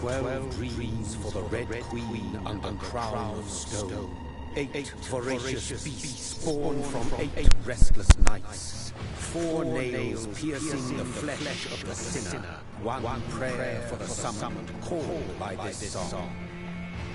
12 dreams for the Red Queen under crown of stone. 8 voracious beasts born from 8 restless nights. 4 nails piercing the flesh of the sinner. 1 prayer for the summoned called by this song.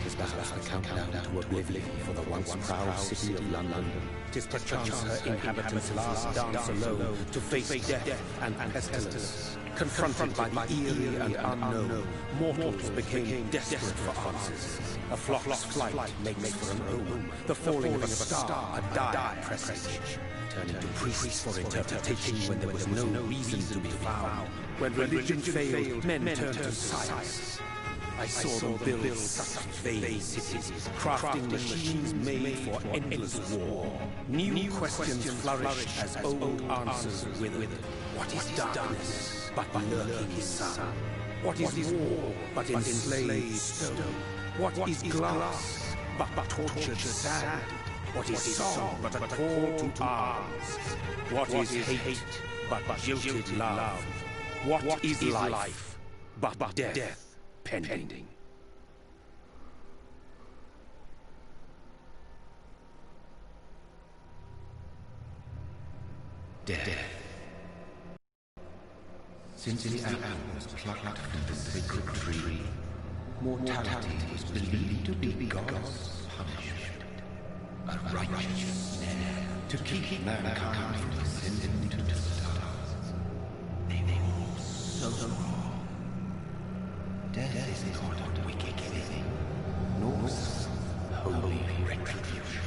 'Tis perhaps the countdown to oblivion for the once proud city of London. 'Tis perchance her inhabitants' last dance alone to face death and pestilence. Confronted by the eerie and unknown, mortals became desperate for answers. A flock's flight makes for an omen, the falling of a star, a dire presage. Turning to priests for interpretation when there was no reason to be found. When religion failed, men turned to science. I saw them build such vain cities, crafting machines made for endless war. New questions flourished as old answers withered. What is darkness but lurking sun? What is war but enslaved stone? What is glass but tortured sand? What is song but a call to arms? What is hate but jilted love? What is life but death pending? Death. Since the apple was plucked from the sacred tree, mortality was believed to be God's punishment, a righteous snare to keep mankind from ascending to the stars. They were so wrong. Death is not a wicked thing, nor some holy retribution.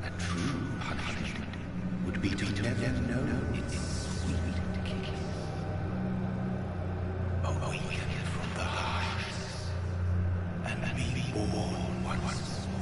A true punishment would be to never know its sweet kiss. Awaken from the hives and be born once more.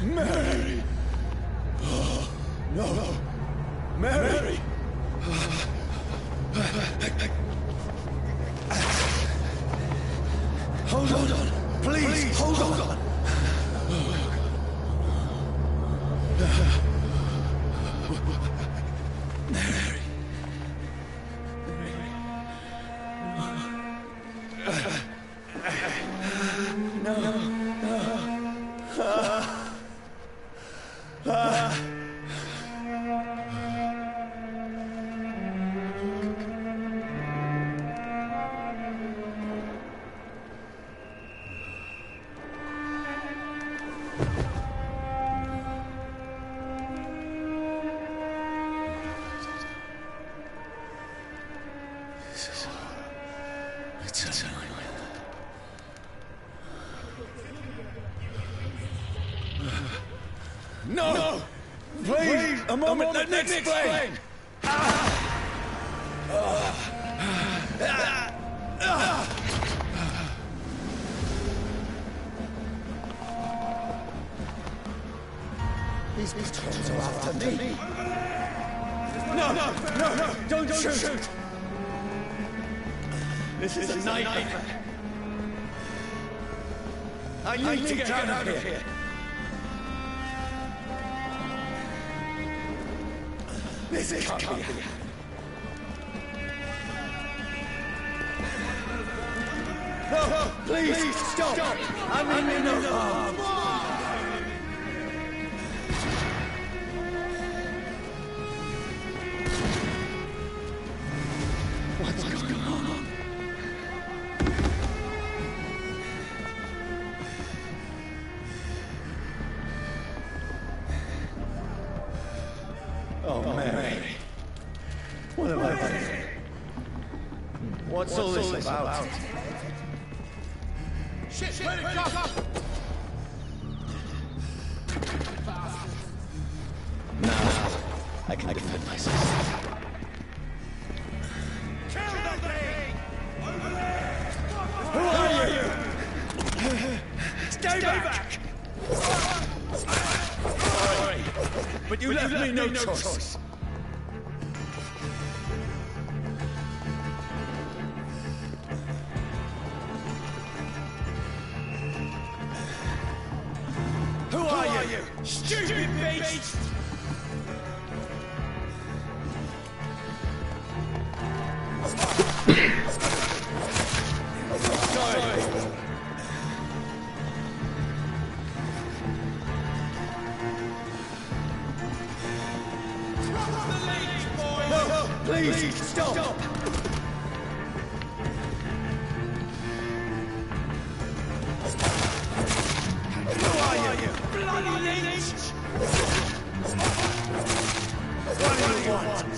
Mary! Oh, no! Mary! It's a No! Please! A moment, let me explain! These trolls are after me! No! Don't shoot! This is a nightmare! I need to get out of here! This can't be it. No! Please! Stop! I mean no harm! What's going on? Oh, Mary. What am I doing? What's all this about? Shit, let it go! Now, I can defend myself. Kill the thing! Over there! Who are you? Stay back! Sorry, but you left me no choice. Who are you? Stupid beast! Sorry. No, please, stop! Who are you? Bloody leech! What do you want?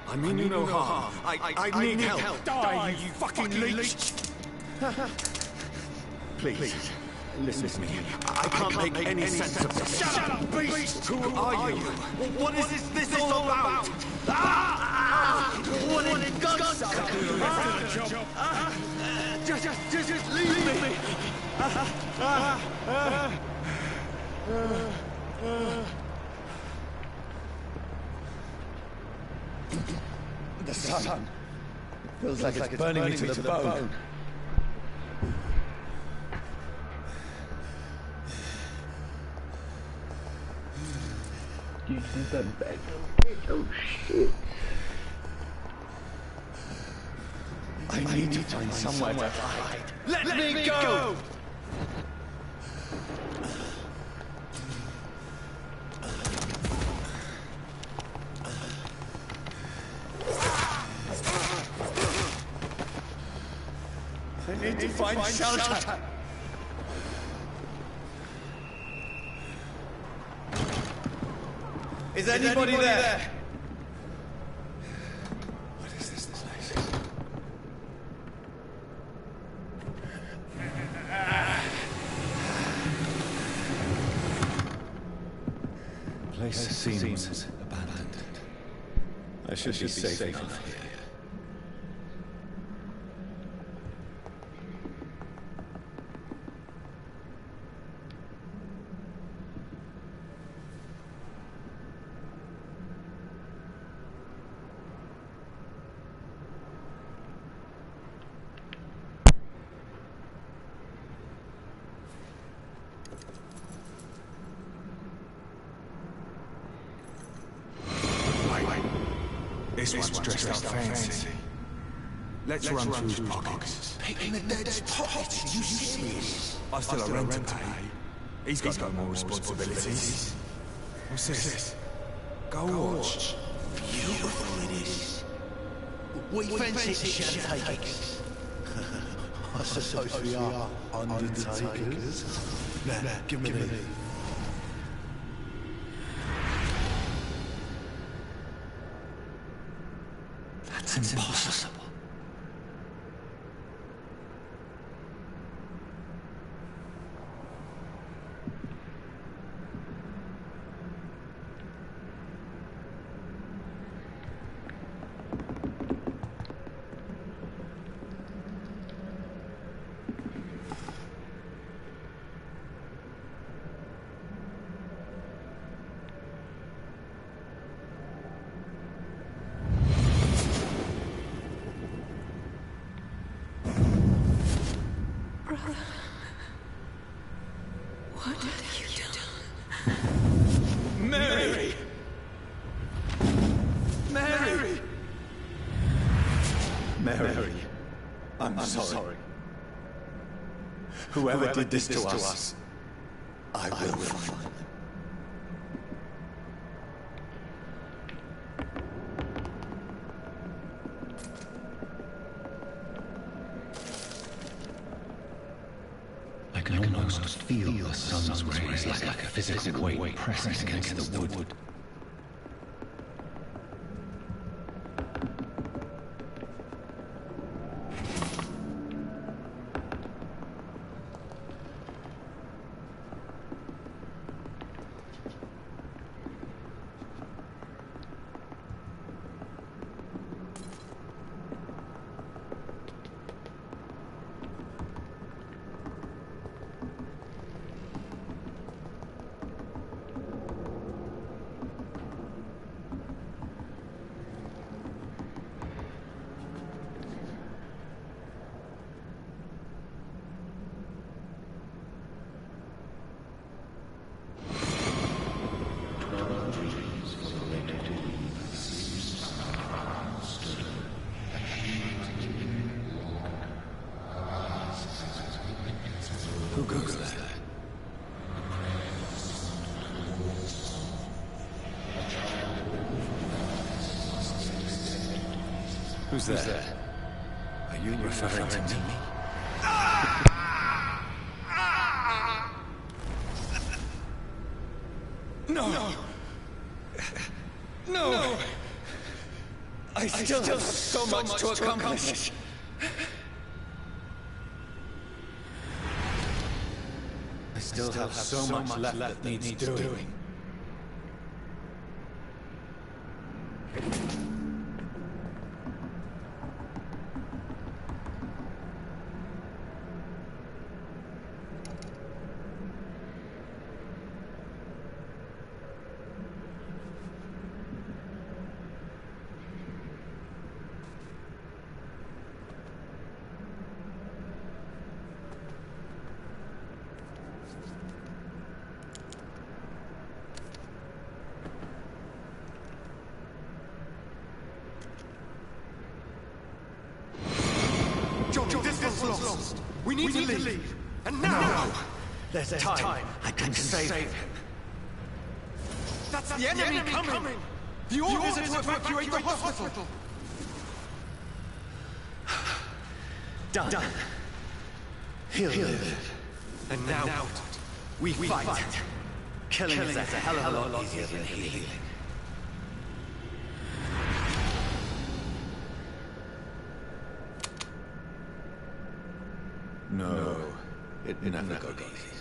I mean you no harm. I need help. Die, you fucking leech! Please, listen to me. I can't make any sense of this. Shut up, beast! Who are you? What is this all about? What in God's Just leave me! The sun feels like it's burning me to the bone. You did that back. Oh shit. I need to find somewhere to hide. Let me go! I need to find shelter. Is anybody there? What is this place? Place seems abandoned. I should be safe enough here. This one's dressed up fancy. Let's run through his pockets. Picking the dead's pockets? Are you serious? I've still a rent to pay. He's got no more responsibilities. What's this? Go watch. Beautiful it is. We fancy it, shall take it. I suppose we are undertakers. Now, give me the... That's impossible. What have you done? Mary! Mary! Mary, I'm sorry. Whoever did this to us, I will find them. I can almost feel the sun's rays like a physical weight pressing against the wood. Who goes there? Who's there? Are you referring to me? No! No! I still have so much to accomplish. I still have so much left that needs doing. This was lost. We need to leave. And now! There's time. I can save him. That's the enemy coming! The orders are to evacuate the hospital! Done. He'll live. And now what? We fight. Killing is a hell of a lot easier than healing. No, it never goes easy.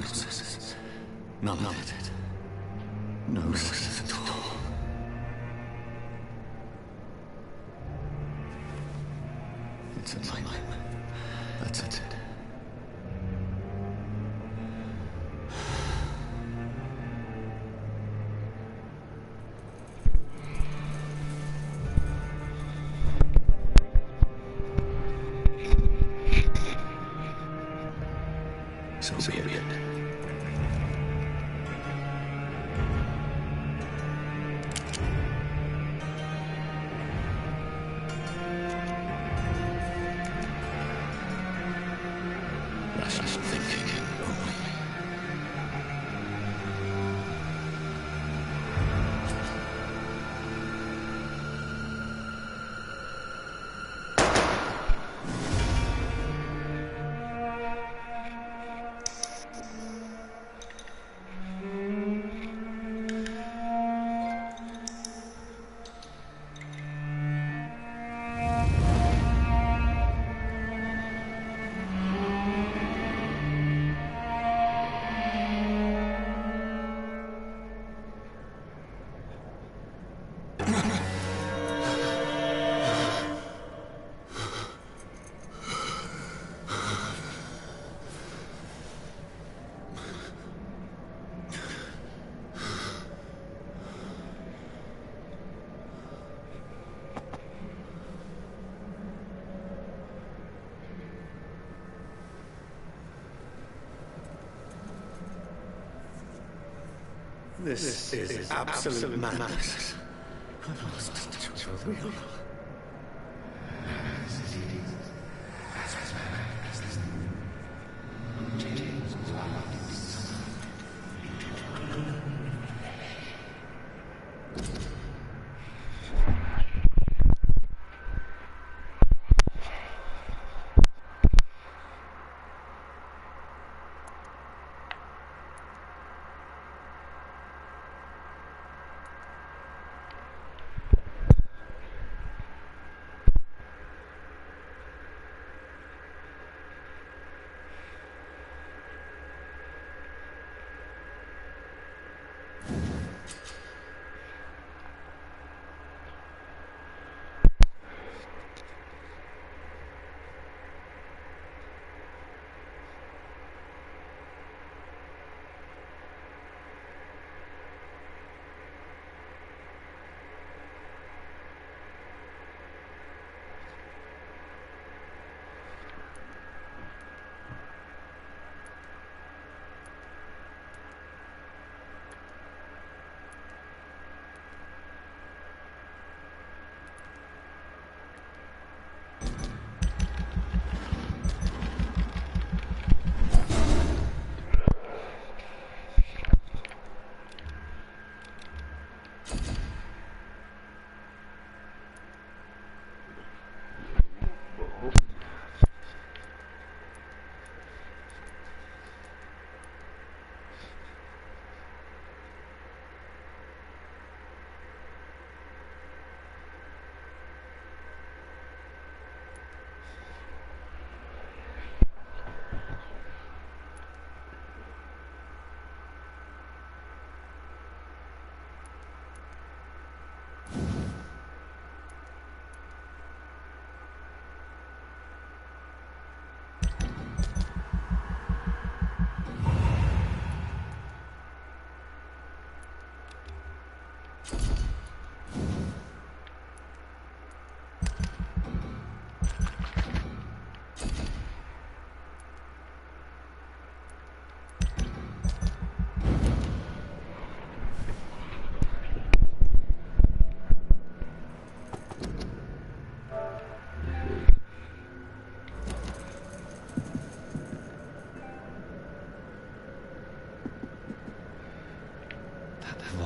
senses. None of it. No sense at all. It's a nightmare. That's it. So be it. Rational thinking only. This is absolute madness. I've lost touch with the real.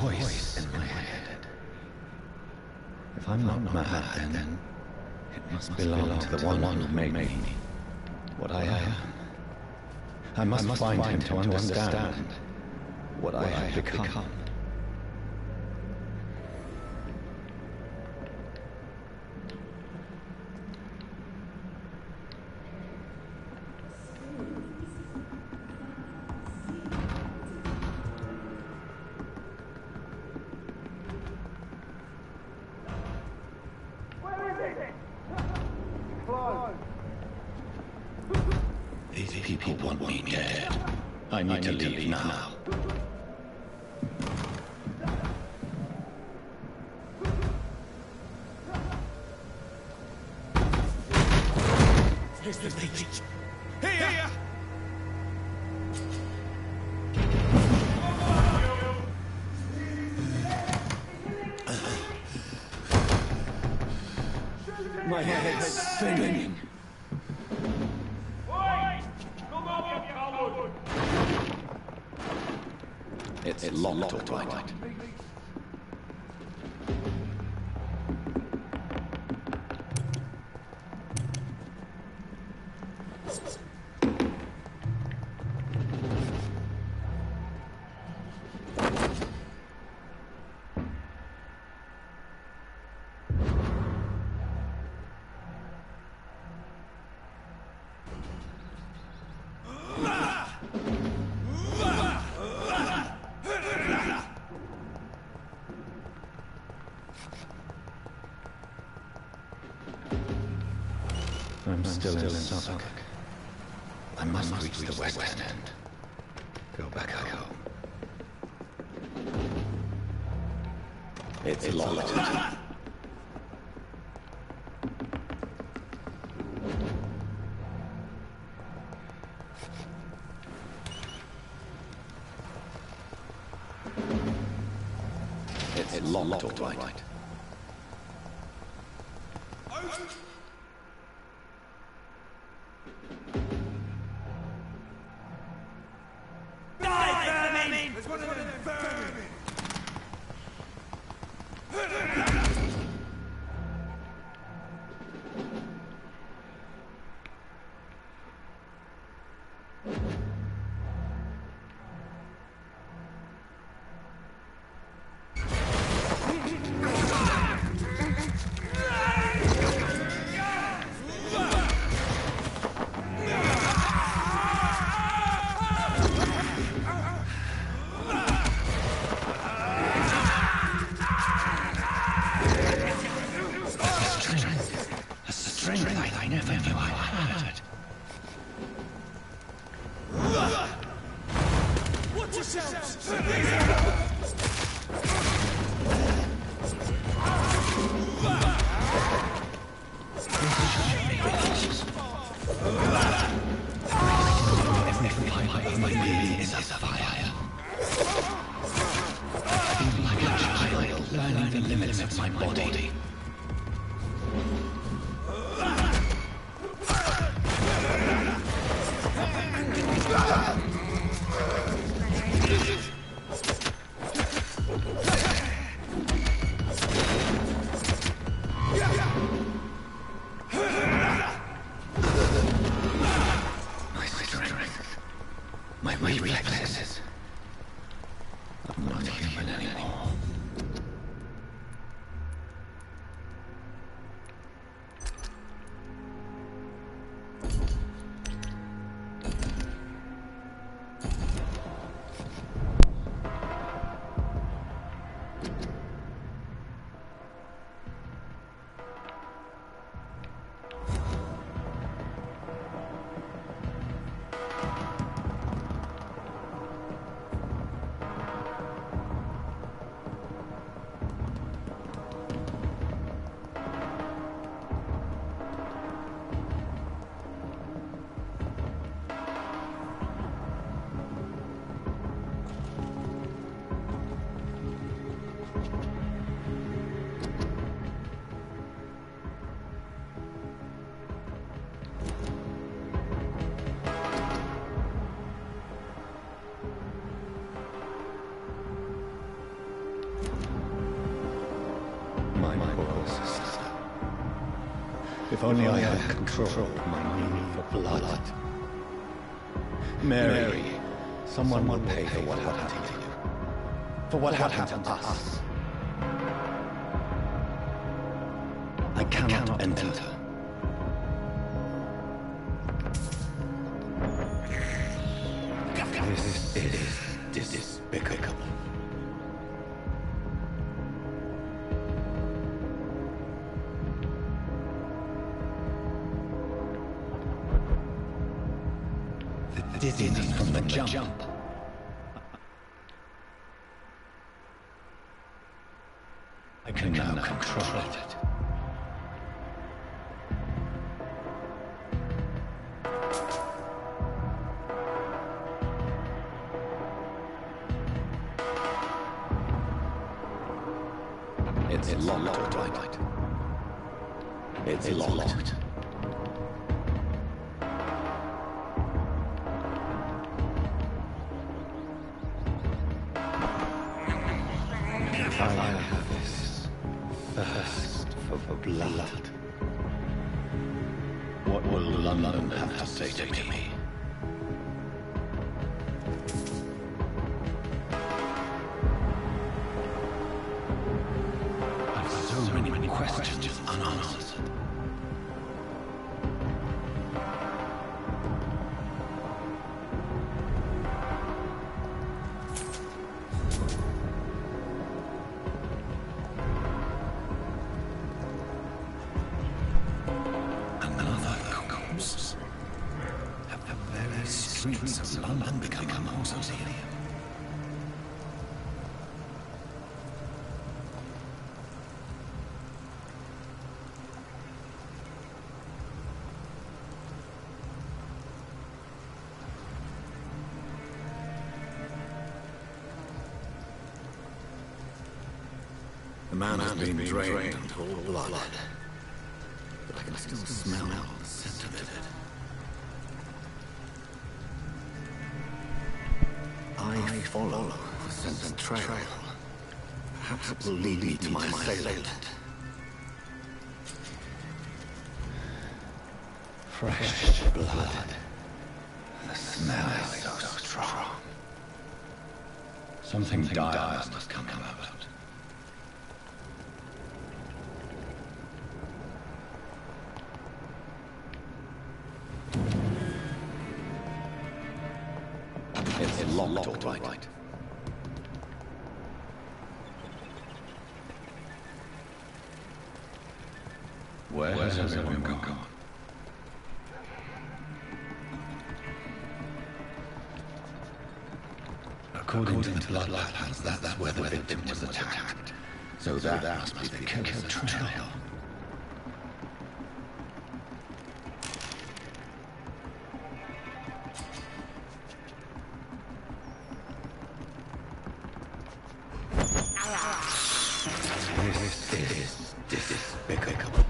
Voice in my head. If I'm not mad, then it must belong to the one who made me what I am. I must find him to understand what I have become. people want me dead. I need to leave now. Here's the leech. Here! My head's spinning. It's locked, all right. I'm still in Suffolk. I must reach the West End. Go back home. It's locked. It's locked, all right. I never knew I had. Watch yourselves! Every fiber of my being is a fire. I feel like a child learning the limits of my body. My reflexes. I'm not human anymore. My poor sister. If only I had control of my need for blood. Mary, someone will pay for what happened to you. For what happened to us. I cannot enter. This is despicable. dizziness from the jump. I can now control it. It's locked, right? It's locked. If I have this thirst for blood, what will London have to say to me? I've so many questions unanswered. Streets of London become a mausoleum. The man has been drained of all blood, but I can still smell the scent of it. I follow the scent trail. Perhaps it will lead me to my assailant. Fresh blood. The smell is so strong. Something dire must come about. It's locked, all right. Where has everyone gone? According to the blood patterns, that's where the victim was attacked. So that must be the killer's trail. This is despicable.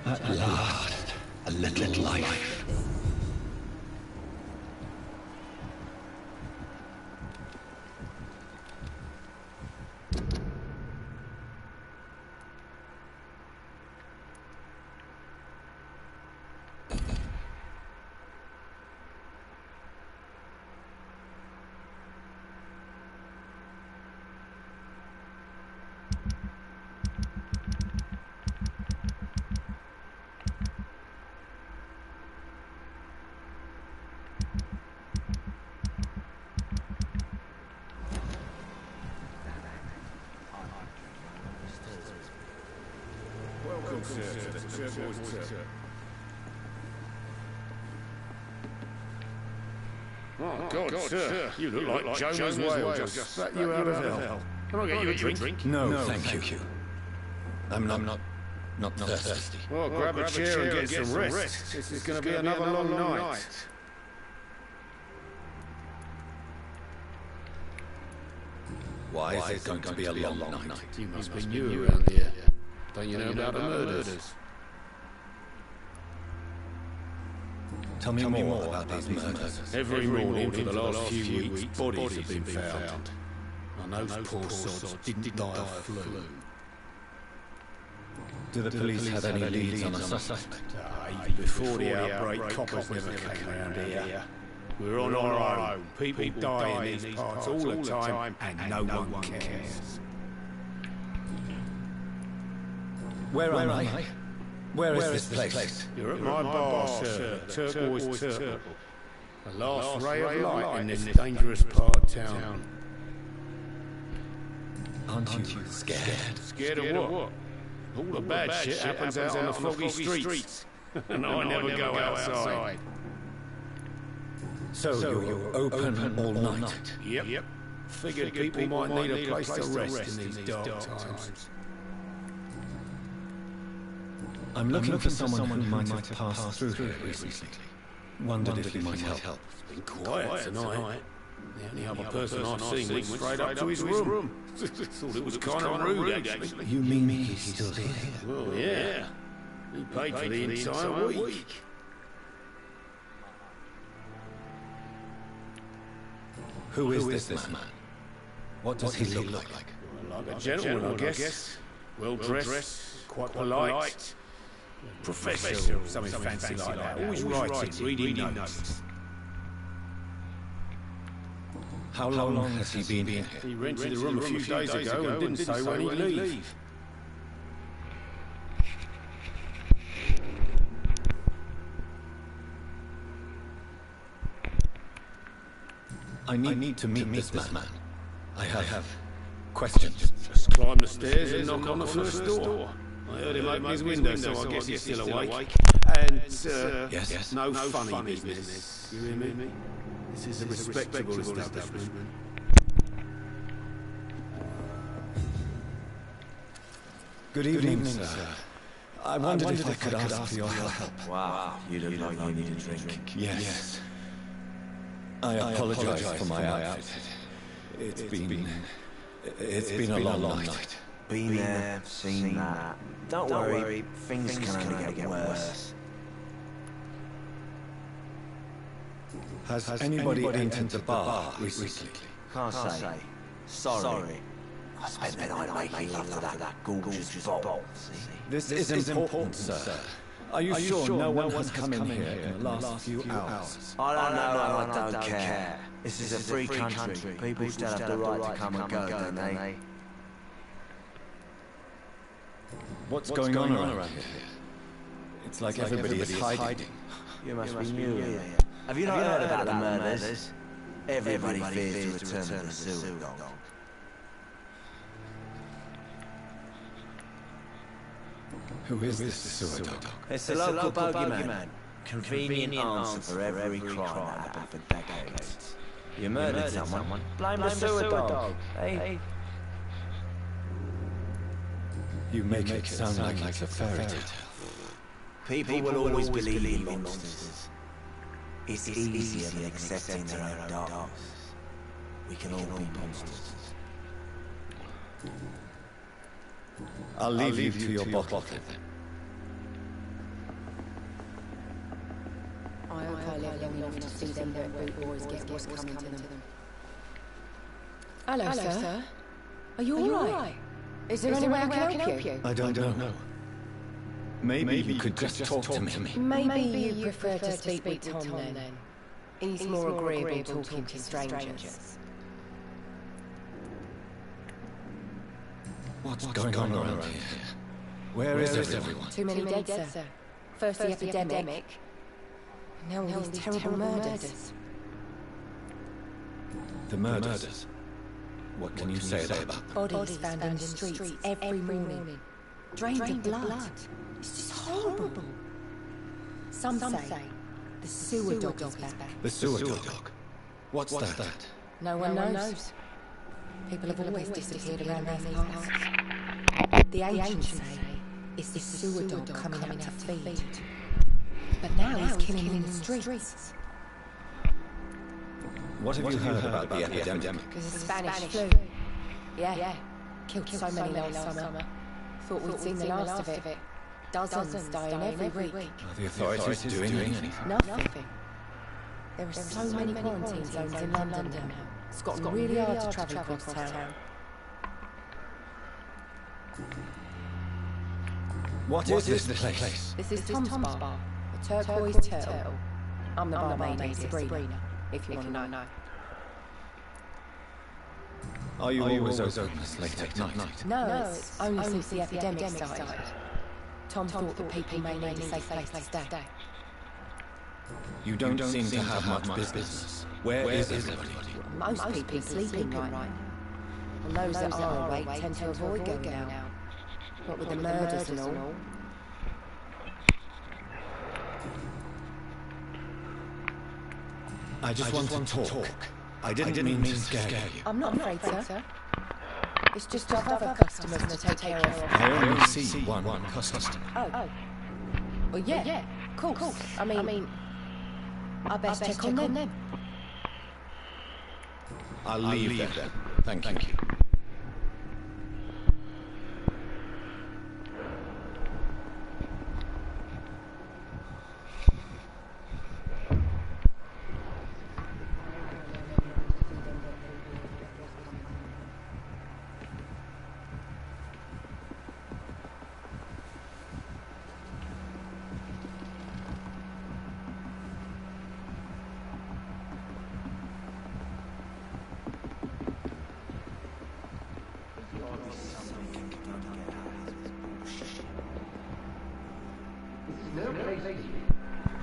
At last, a little life. Oh, God, sir. You look like Jonah's whale just spat you out of hell. Can I get you a drink? No, thank you. I'm not thirsty. Well, grab a chair and get some rest. This is going to be another long night. Why is it going to be a long night? You must be new around here. Don't you know about the murders? Tell me more about these murders. Every morning for the last few weeks, bodies have been found. And those poor sods didn't die of flu. Do the police have any leads on a suspect? Even before the outbreak, coppers never came around here. We're on our own. People die in these parts all the time, and no one cares. Where am I? Where is this place? You're at my bar, sir. Turquoise Turtle. The last ray of light in this dangerous part of town. Aren't you scared? Scared of what? All the bad shit happens out on the foggy streets. And I never go outside. So you're open all night? Yep. Figured people might need a place to rest in these dark times. I'm looking for someone who might have passed through here recently. Wondered if you might help. It's been quiet tonight. The only other person I've seen went straight up to his room. Thought it was kind of rude, actually. You mean he's still here? Well, yeah. He paid for the entire week. Who is this man? What does he look like? Like a gentleman, I guess. Well dressed, quite polite. Professor or something fancy like that. Always writing, reading notes. How long has he been here? He rented the room a few days ago and didn't say when he'd leave. I need to meet this man. I have questions. Just climb the stairs and knock on the first door. I heard him open his window, so I guess he's still awake. And, yes. no funny business. You hear me? This is a respectable establishment. Good evening, sir. I wondered if I could ask for your help. Wow, you look like you need a drink. Yes. I apologize for my outfit. It's been a long night. Been there, seen that. Don't worry, things can only get worse. Has anybody entered the bar recently? Can't say. Sorry. I spent the night making love to that gorgeous bottle. This is important, sir. Are you sure no one has come in here in the last few hours? I don't know and I don't care. This is a free country. People still have the right to come and go, don't they? What's going on around here? It's like everybody is hiding. You must be new here. Have you not heard about the murders? Everybody fears to return to the sewer dog. Who is this sewer dog? It's the local bogeyman. Convenient answer for every crime that happened for decades. You murdered someone, blame the sewer dog. Hey. You make it sound like it's a fairy tale. People will always believe in monsters. It's easier than accepting their own darkness. We can all be monsters. I'll leave you to your bottle then. I hope I live long enough to see them boot boys get what's coming to them. Hello, sir. Are you all right? Is there any way I can help you? I don't know. Maybe you could just talk to me. Maybe you prefer to speak with Tom then. He's more agreeable talking to strangers. What's going on around here? Where is everyone? Too many dead, sir. First the epidemic, and now all these terrible murders. The murders? What can you say about them? Bodies found in the streets every morning, drained of blood. It's just horrible. Some say the sewer dog is back. The sewer dog? What's that? No one knows. People have always disappeared around these parts. The ancients say it's the sewer dog coming out to feed. But now he's killing in the streets. What have you heard about the epidemic? There's a Spanish flu. Yeah. Killed so many last summer. Thought we'd seen the last of it. Dozens dying every week. Are the authorities doing anything? Nothing. There are so many quarantine zones in London now. It's gotten really hard to travel across town. What is this place? This is Tom's bar, the Turquoise Turtle. I'm the barmaid, Sabrina, if you want to know. Are you always open this late at night? No, it's only since the epidemic started. Tom thought that people may need a safe place to stay. You don't seem to have much business. Where is everybody? Most people are sleeping right now. And those that are awake tend to avoid going out. What with the murders and all. I just want to talk. I didn't mean to scare you. I'm not afraid, sir. It's just our other customers to take care of. I only see one customer. Oh. Well, yeah. Cool. I mean, I best check on them. I'll leave then. Thank you.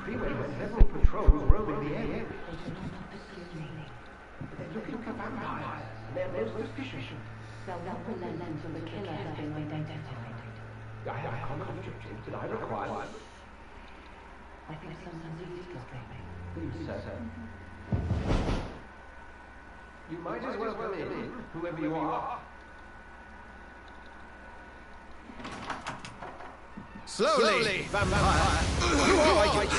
Freeway with several patrols roaming the area. They're looking for vampires. They're most suspicious. The lens of the killer has been identified. I have common objectives that I require. I think someone's eavesdropping. Please, sir. You might as well come in, whoever you are. Slowly, vampire! Who are you?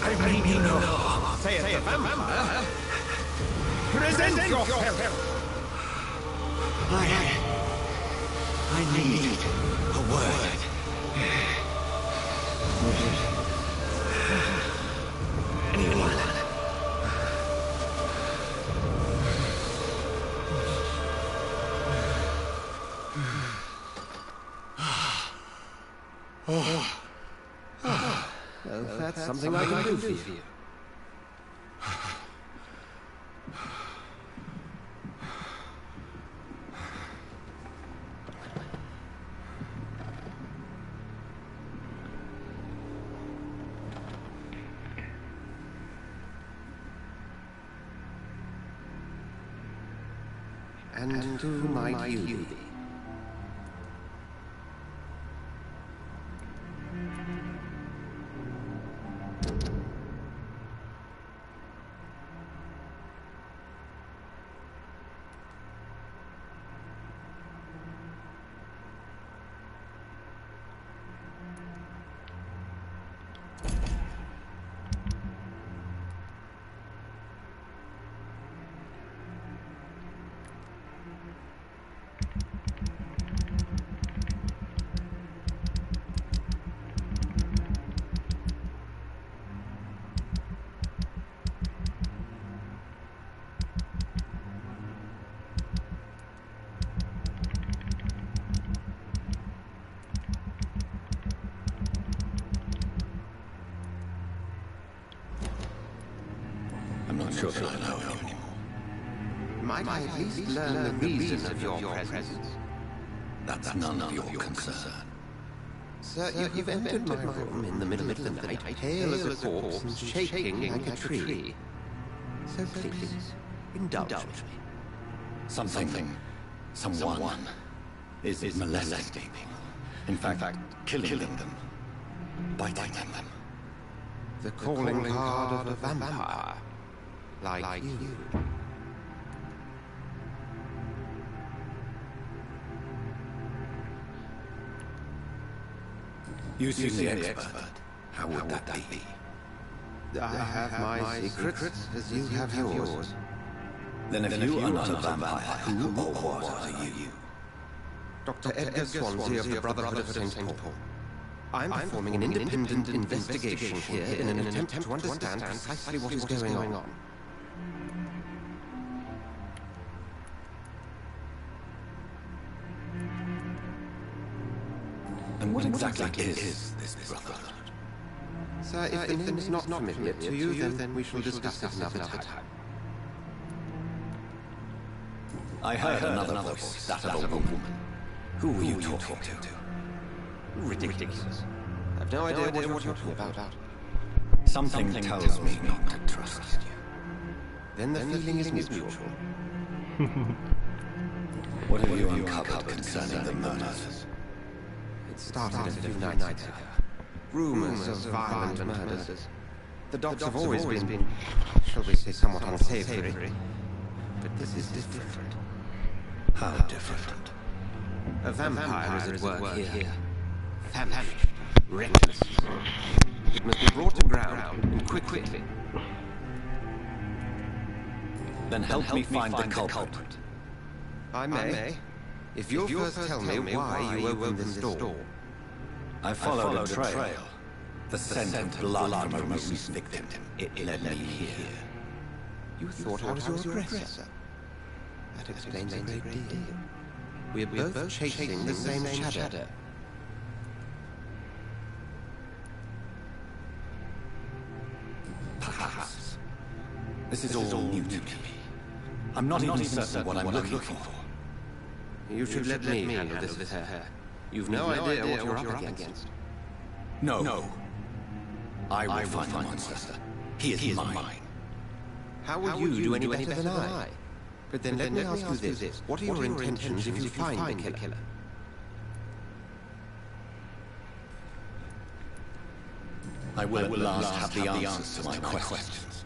I mean, you know. Say it, vampire. Present yourself! I need a word. Anyone? Well, that's something I can do for you. And who might you be? I'm not sure that I know you anymore. Might I at least learn the reason of your presence? That's none of your concern. Sir, you've entered my room in the middle of the night, pale as a corpse and shaking like a tree. So please, indulge me. Someone is molesting me. In fact, killing them. Biting them. The calling card of a vampire. Like you. You seem the expert. How would that be? I have my secrets, as you have yours. Then if you are not a vampire, who or what are you? Dr. Edgar Swansea of the Brotherhood of St. Paul. I'm performing an independent investigation here in an attempt to understand precisely what is going on. And what exactly is this Brotherhood? Sir, if the name is not familiar to you, then we shall discuss it another time. I heard another voice, that of a woman. Who were you talking to? Ridiculous. I've no idea what you're talking about. Something tells me not to trust you. Then the feeling is mutual. What have you uncovered concerning the murders? It started a few nights ago. Rumors of violent murders. The docs have always been, shall we say, somewhat unsavory. But this is different. How different? A vampire is at work here. Famished, reckless. It must be brought to ground, and quickly. Then help me find the culprit. I may. If you'll first tell me why you opened this door. I followed a trail. The scent of blood from a recent victim. It led me here. You thought I was your aggressor. That explains a great deal. We're both chasing the same shadow. Perhaps. This is all new to me. I'm not even certain what I'm looking for. You should let me handle this affair. You've no idea what you're up against. No. I will find the monster. He is mine. How will you do any better than I? But then let me ask you this. What are your intentions if you find the killer? I will at last have the answers to my questions.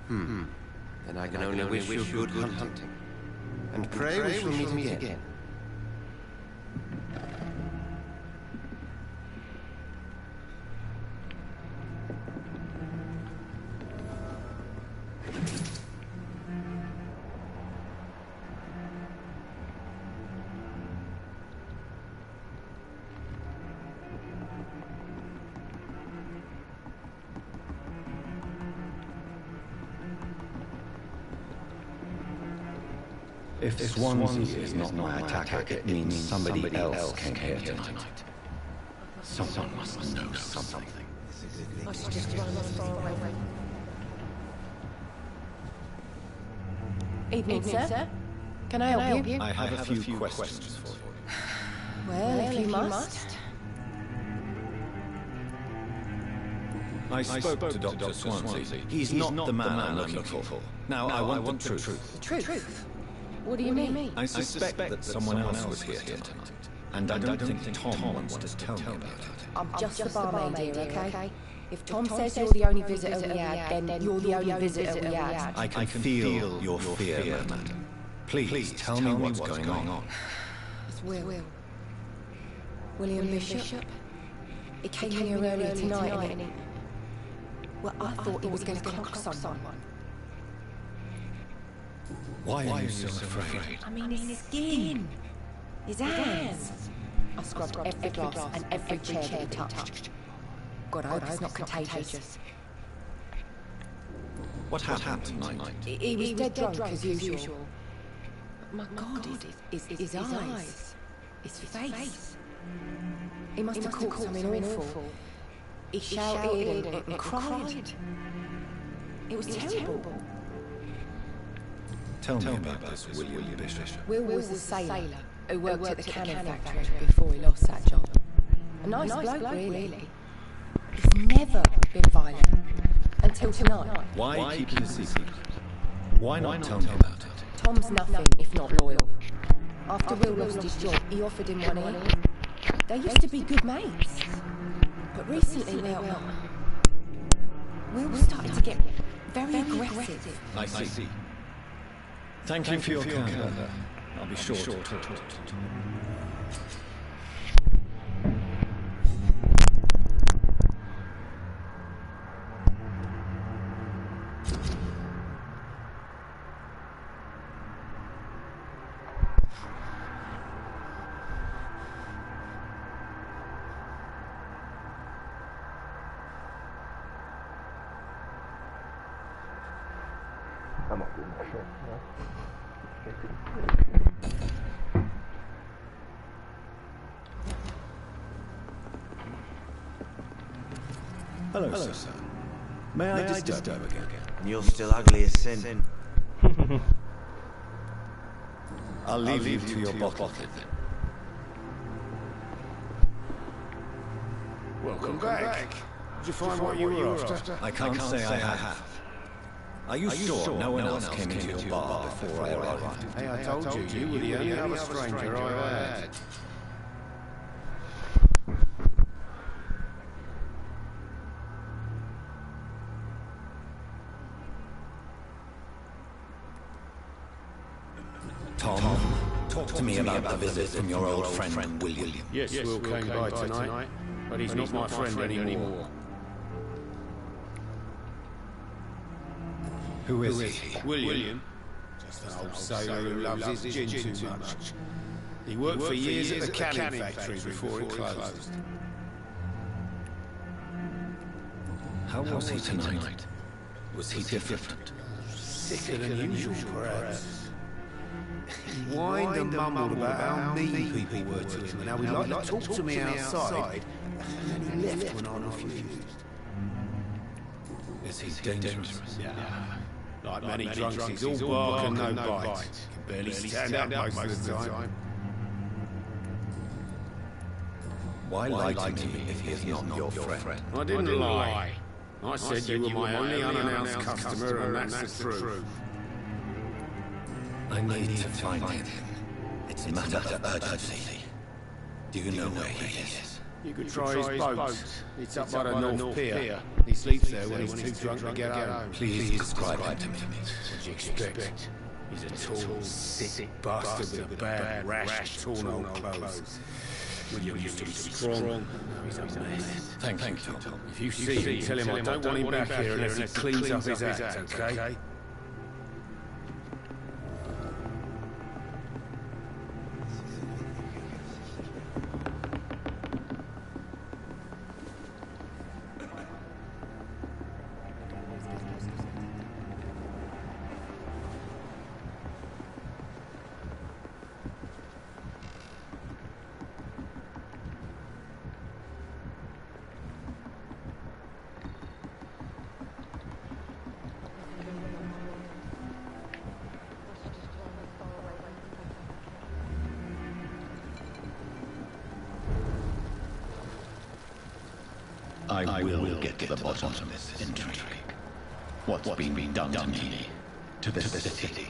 Then I can only wish you good hunting. And pray we shall meet again. If Swansea is not my attacker, it means somebody else came here tonight. Someone must know something. I should just run as far away. Evening, sir. Can I help you? I have a few questions for you. Well, if you must. I spoke to Dr. Swansea. He's not the man I'm looking for. Now, I want the truth. Truth? What do you mean? I suspect that someone else was here tonight. And I don't think Tom wants to tell me about it. I'm just the barmaid here, okay? If Tom says you're the only visitor we had, then you're the only visitor we had. I can feel your fear, madam. Please tell me what's going on. It's William Bishop. He came here earlier tonight and he... Well, I thought he was going to clock someone. Why are you so afraid? I mean, his skin. His hands. I scrubbed every glass and every chair that he touched. God, I hope it's not contagious. What happened tonight? He was dead drunk as usual. But my God, his eyes. His face. He must have caught something awful. He shouted and cried. It was terrible. Tell me about this William Bishop. Will was a sailor who worked at the cannon factory before he lost that job. A nice bloke, really. He's never been violent. Until tonight. Why keep it a secret? Why not tell me about it? Tom's nothing if not loyal. After Will lost his job, he offered him one ear. They used to be good mates. But recently, well, we all started to get very aggressive. I see. Thank you for your candor. I'll be sure to. Hello, sir. May I disturb again? You're still ugly as sin. I'll leave you to your bottle then. Welcome back. Did you find what you were after? I can't say I have. Are you sure no one else came into your bar before I arrived? Hey, I told you, you were the only other stranger I had. Tom, talk to me about the visit from your old friend, William. Yes, Will came by tonight, but he's not my friend anymore. Who is he? William? Just an old sailor who loves his gin too much. He worked for years at the canning factory before it closed. How was he tonight? Was he different? Sicker than usual, perhaps. He whined and mumbled about how mean people were to him and how he'd like to talk to me outside, and then he left when I refused. Is he dangerous? Yeah. Like many drunks, he's all bark and no bite. Can barely stand up most of the time. Why lie to me if he is not your friend? I didn't lie. I said you were my only unannounced customer, and that's the truth. I need to find him. It's a matter of urgency. Do you know where he is? You could try his boat. It's up by the North Pier. He sleeps there when he's too drunk to get home. Please describe him to me. What do you expect? He's a tall, sick bastard with a bad rash, torn old clothes. William used to be strong. Now he's a mess. Thank you, Tom. If you see him, tell him I don't want him back here unless he cleans up his act, okay? I will get to the bottom of this intrigue. What's being done to me, to the city.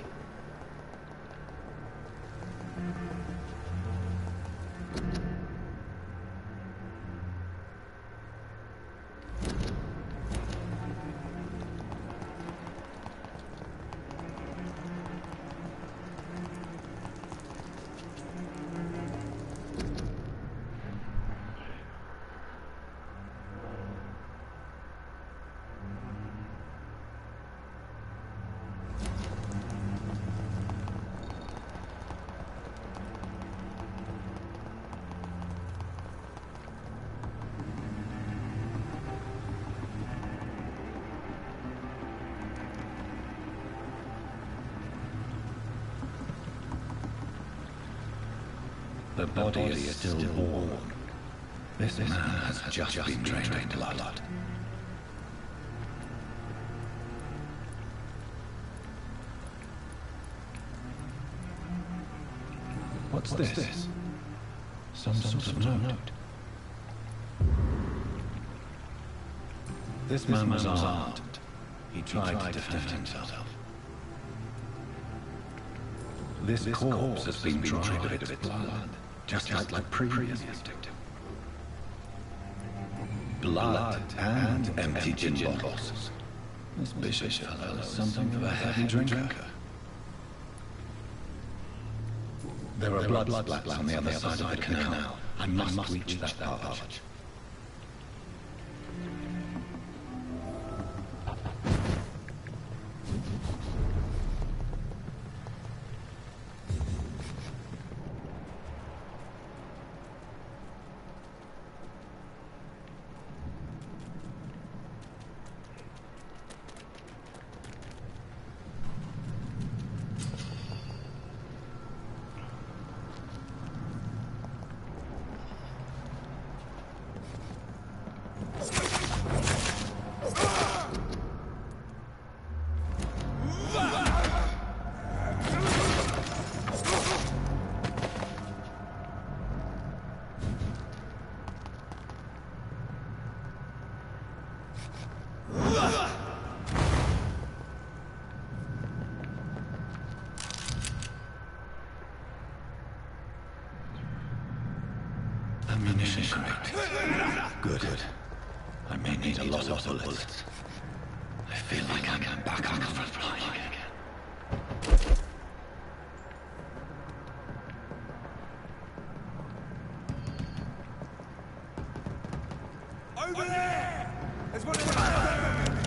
The body is still warm. This man has just been drained of blood. What's this? Some sort of note. This man was armed. He tried to defend himself. This corpse has been dried of its blood, just like the previous victim. blood and empty gin bottles. This bishop fellow is something of a heavy drinker. There are blood splats on the other side of the canal. I must reach that part. Ammunition crate. Good. I may need a lot of bullets. I feel like I'm back on the front line again. Over there! There's one of them!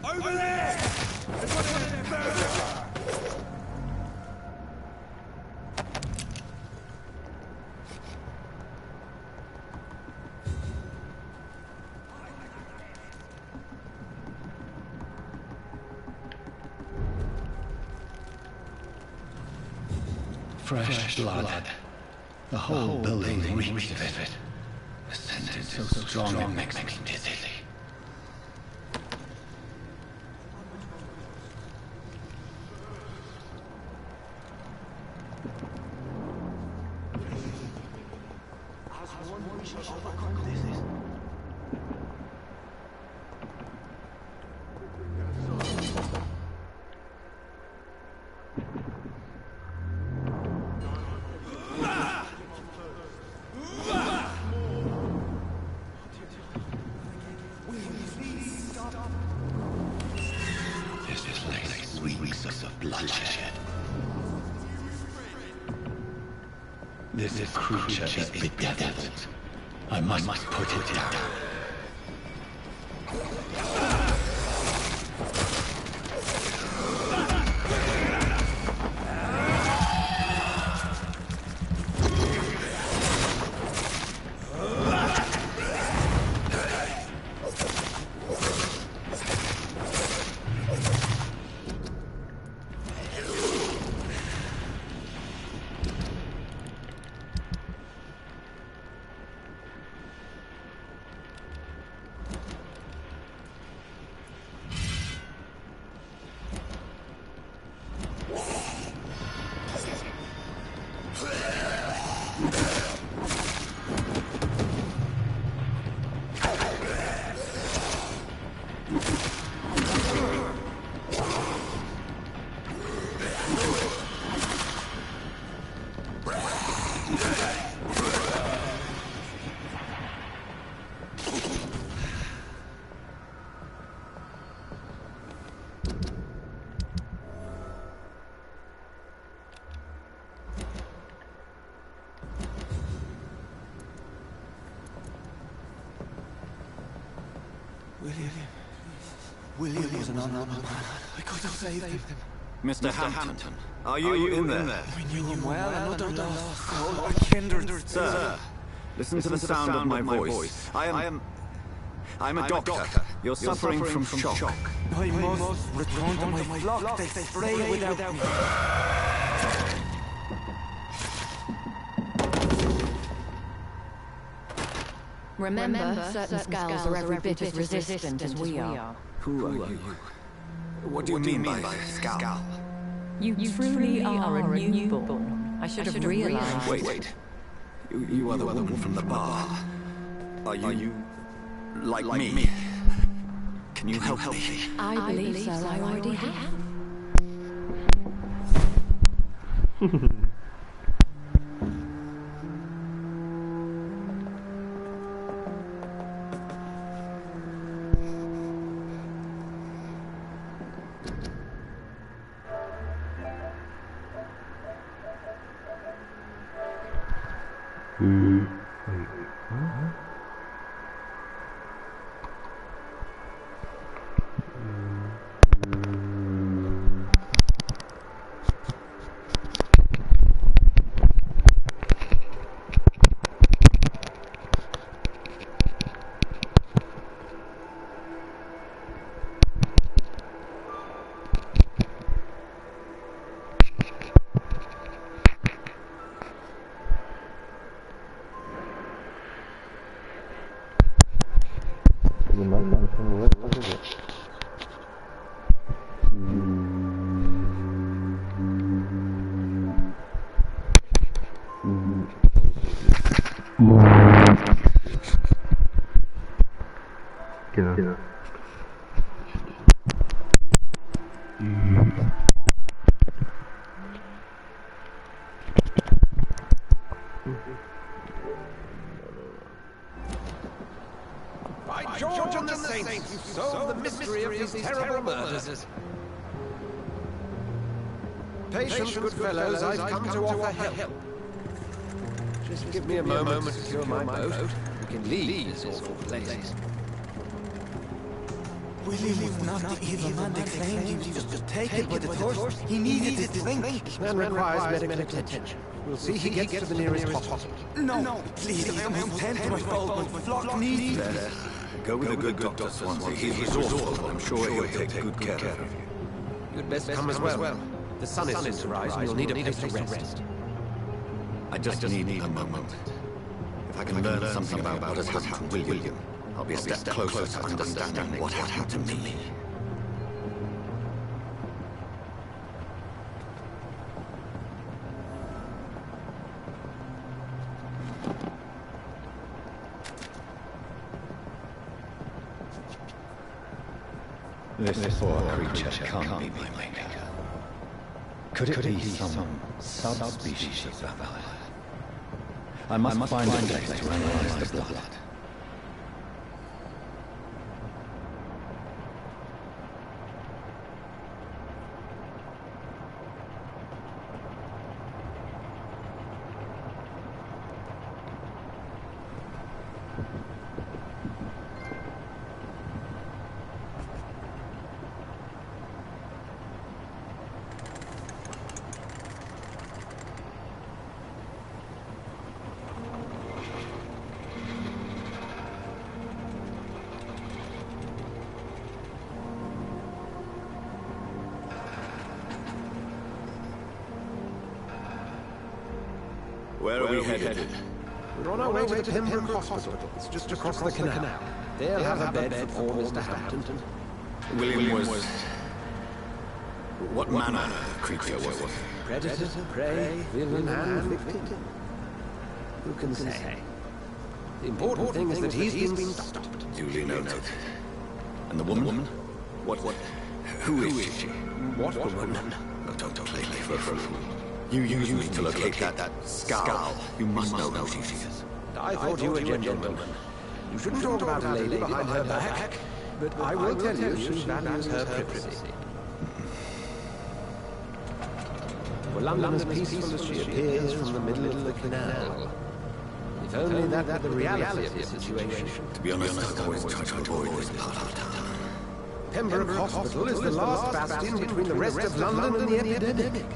Over there! Fresh blood. The whole building reeks of it. The scent is so strong it makes me dizzy. This place reeks of bloodshed. This creature is bedeviled. I must put it down. William was an unarmed man. I could have saved him. Mr. Hampton, are you in there? We knew him well and not lost. All our kindred. Sir, listen to the sound of my voice. I'm a doctor. You're suffering from shock. I must return to my flock. They stray without me. Remember, certain skulls are every bit as resistant as we are. Who are you? What do you mean by skull? You truly are a newborn. I should have realized. Wait. You are the woman from the bar. Are you like me? Can you help me? I believe so. I already have. Genau. By George and the Saints, you've solved the mystery of these terrible murders. Patience, good fellows, I've come to offer help. Just give me a moment to secure my boat. We can leave this awful place. William was not the evil man they claimed. He was just taken by the thirst. He needed to drink. This man requires medical attention. We'll see he gets to the nearest hospital. No, please, I am content to my fault. My flock needs me. Go with a good Dr. Swansea. He's resourceful. I'm sure he'll take good care of you. You'd best come as well. The sun is soon to rise, and you'll need a place to rest. I just need a moment. If I can learn something about what has happened to William, I'll be a step closer to understanding what happened to me. This poor creature can't be my maker. Could it be some subspecies of vampire? I must find a place to analyze the blood. Where are we headed? We're on our way to Pembroke Hospital. It's just across the canal. They'll have a bed for poor Mr. Hampton. William was... What manner of creature was he? Predator, prey, villain, and victim. Who can say? The important thing is that he's been stopped. Duly noted. And the woman? What? Who is she? What woman? Oh, don't play me for a fool. You used me to locate that skull. You must know who she is. I thought you were a gentleman. You shouldn't talk about a lady behind her back, but I will tell you she values her privacy. For London as peaceful as she appears from the middle of the canal. If only that were the reality of the situation. To be honest, I've always tried to avoid this part of town. Pembroke Hospital is the last bastion between the rest of London and the epidemic.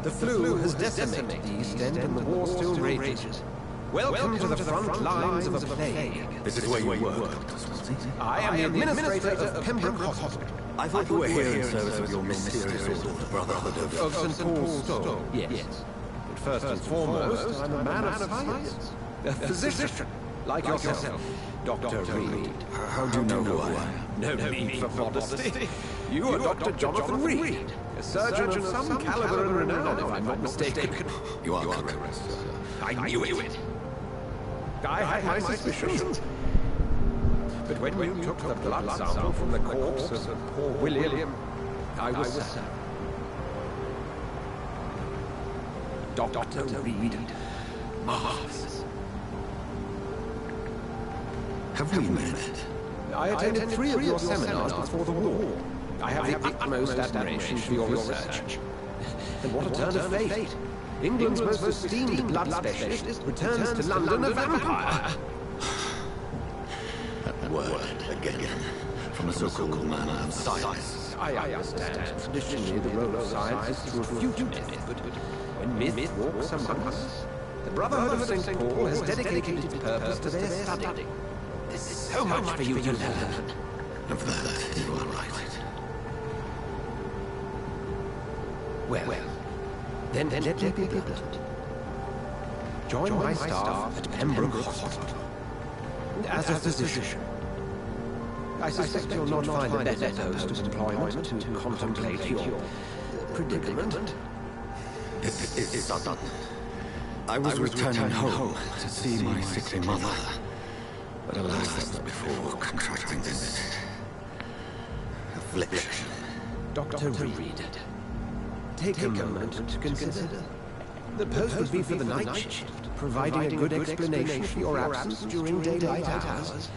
The flu has decimated the East End and the war still rages. Welcome to the front lines of a plague. This is where you work, Dr. Swansea? I am the administrator of Pembroke Hospital. I thought you were here in service of your mysterious order, the Brotherhood Of St. Paul's Store, yes. But first and foremost, I'm a man of science. A physician, like yourself, Dr. Reed. How do you know who I am? No need for modesty. You are Dr. Jonathan Reed, a surgeon of some caliber and renown, if I'm not mistaken. You are correct, sir. I knew it. I had my suspicions. But when you took the blood sample from the corpse of poor William, I was certain. Dr. Reed, marvelous. Have we met? I attended 3 of your seminars before the war. I have the utmost admiration for your research. And what a turn of fate. England's most esteemed blood specialist returns to London a vampire. That word, again, from a so-called man of science. I understand. Traditionally, the role of science is to refute myth, but when myth walks among us, the Brotherhood of St. Paul has dedicated its purpose to their study. There's so much for you to learn. And for that, you are right. Well, then let me be blunt. Join my staff at Pembroke Hospital. As a physician. I suspect you'll not find a better post of employment to contemplate your predicament. It's sudden. I was returning home to see my sickly mother. But alas, that was before contracting this affliction. Dr. Reed, take a moment to consider. The post would be for the night shift, providing a good explanation for your absence during daylight hours.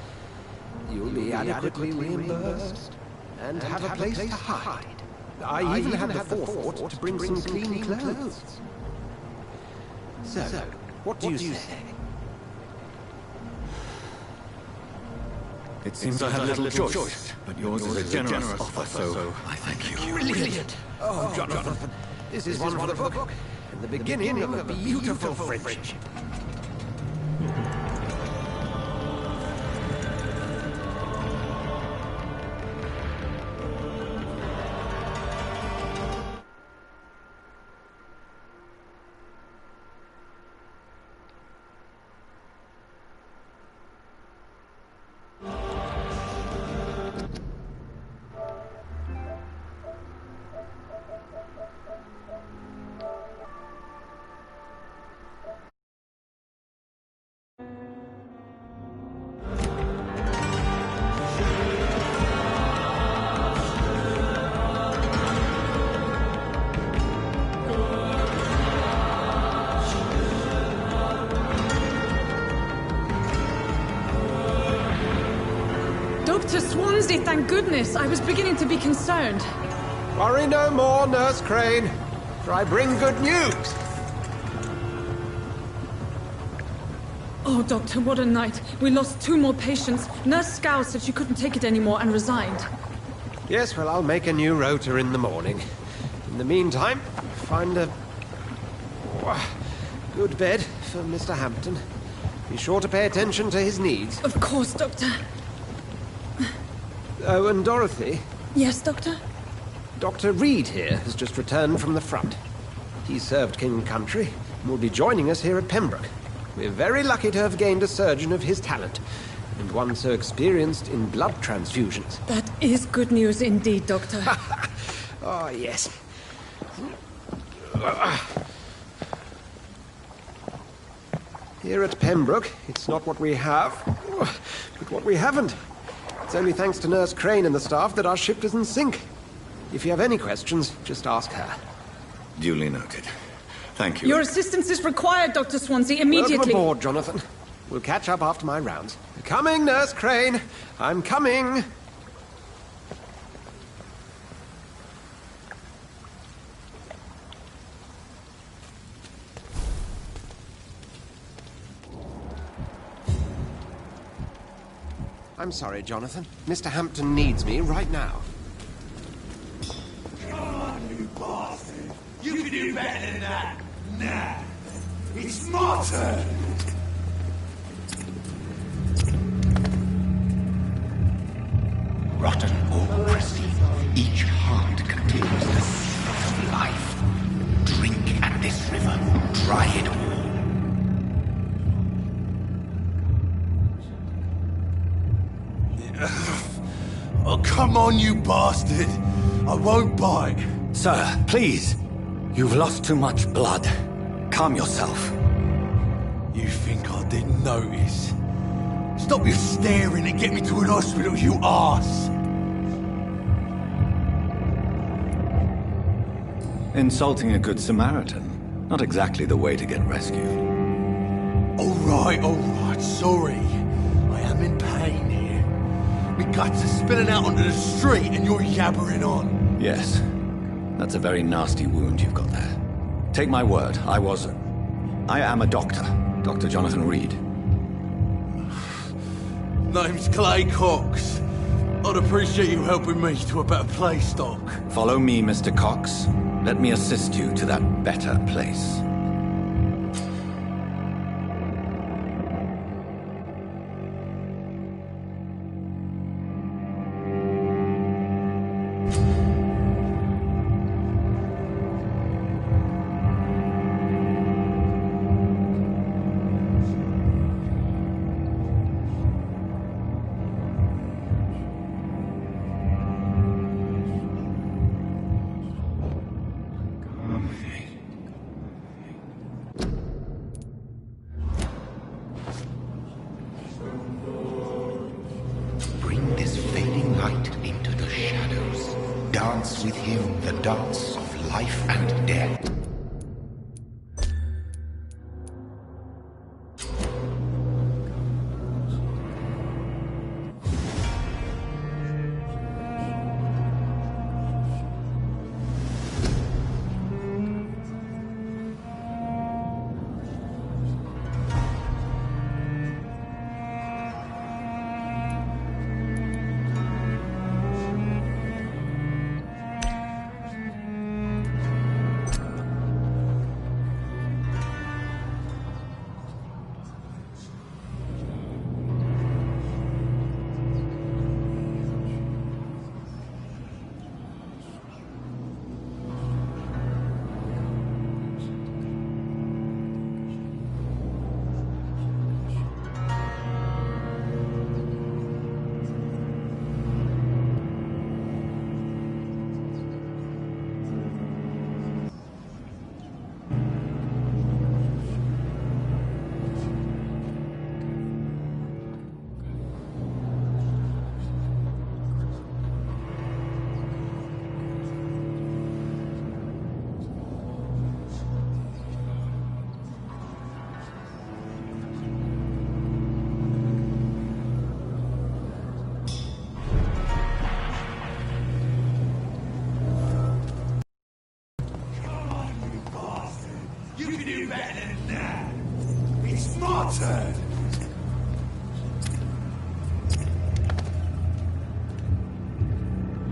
You'll be adequately reimbursed and have a place to hide. I even had the forethought to bring some clean clothes. So, what do you say? It seems I have little choice, but yours is a generous offer, so I thank you. Brilliant! Oh, Jonathan, this is one for the book, and the beginning of a beautiful friendship. Dr. Swansea, thank goodness. I was beginning to be concerned. Worry no more, Nurse Crane, for I bring good news. Oh, Doctor, what a night. We lost 2 more patients. Nurse Scow said she couldn't take it anymore and resigned. Yes, well, I'll make a new rota in the morning. In the meantime, find a good bed for Mr. Hampton. Be sure to pay attention to his needs. Of course, Doctor. Oh, and Dorothy? Yes, Doctor? Dr. Reed here has just returned from the front. He served King Country and will be joining us here at Pembroke. We're very lucky to have gained a surgeon of his talent, and one so experienced in blood transfusions. That is good news indeed, Doctor. Oh, yes. Here at Pembroke, it's not what we have, but what we haven't. It's only thanks to Nurse Crane and the staff that our ship isn't sink. If you have any questions, just ask her. Duly noted. Thank you. Your assistance is required, Dr. Swansea, immediately. Welcome aboard, Jonathan. We'll catch up after my rounds. Coming, Nurse Crane. I'm coming. I'm sorry, Jonathan. Mr. Hampton needs me right now. Come on, you bastard! You can do better than that! Nah! It's my turn! Rotten or pristine, each heart contains the seed of life. Drink at this river, try it all. Oh, come on, you bastard! I won't bite! Sir, please. You've lost too much blood. Calm yourself. You think I didn't notice? Stop your staring and get me to an hospital, you arse! Insulting a good Samaritan. Not exactly the way to get rescued. Alright, sorry. I am in pain here. My guts are spilling out onto the street and you're yabbering on. Yes. That's a very nasty wound you've got there. Take my word, I am a doctor. Dr. Jonathan Reed. Name's Clay Cox. I'd appreciate you helping me to a better place, Doc. Follow me, Mr. Cox. Let me assist you to that better place. dance with him the dance of life and death.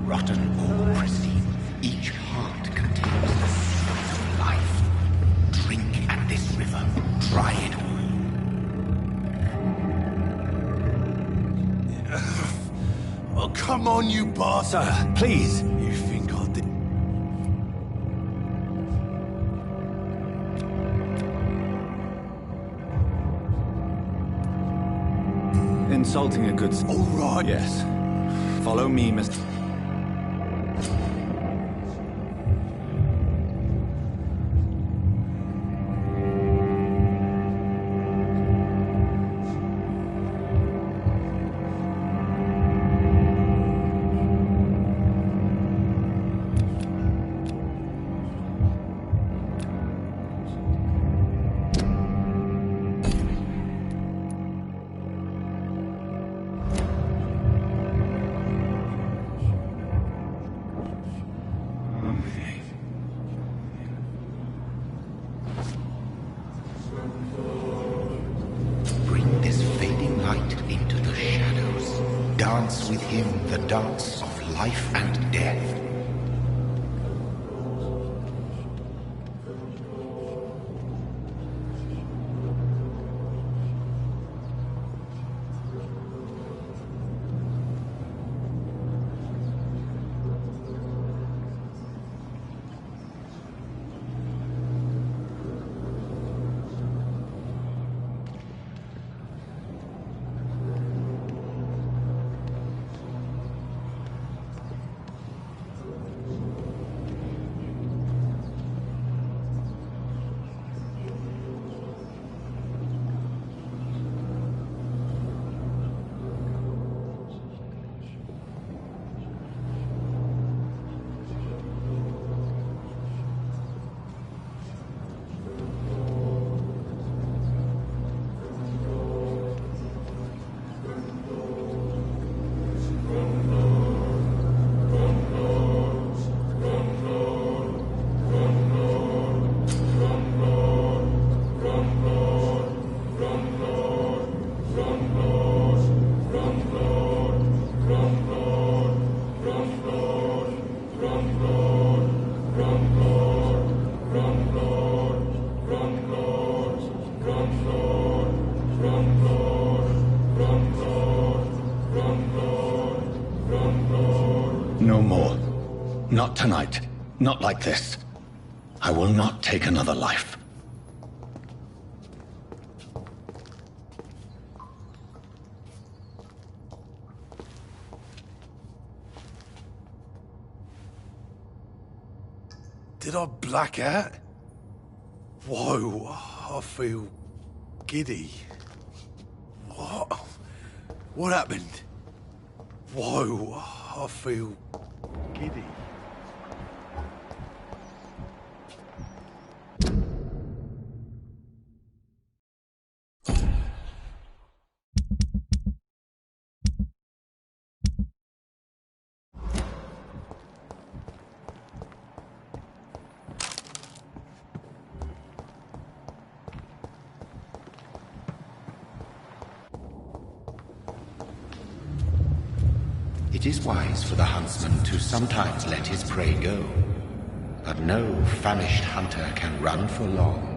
Rotten or pristine, each heart contains the sweat of life. Drink at this river, try it all. Oh, come on, you bastard! Sir, please! You think I did? Insulting a good... All right. Yes. Follow me, Mr... Bring this fading light into the shadows. Dance with him the dance of life and death. No more. Not tonight. Not like this. I will not take another life. Did I black out? Whoa, I feel giddy. What? What happened? Whoa, I feel giddy. It is wise for the huntsman to sometimes let his prey go, but no famished hunter can run for long.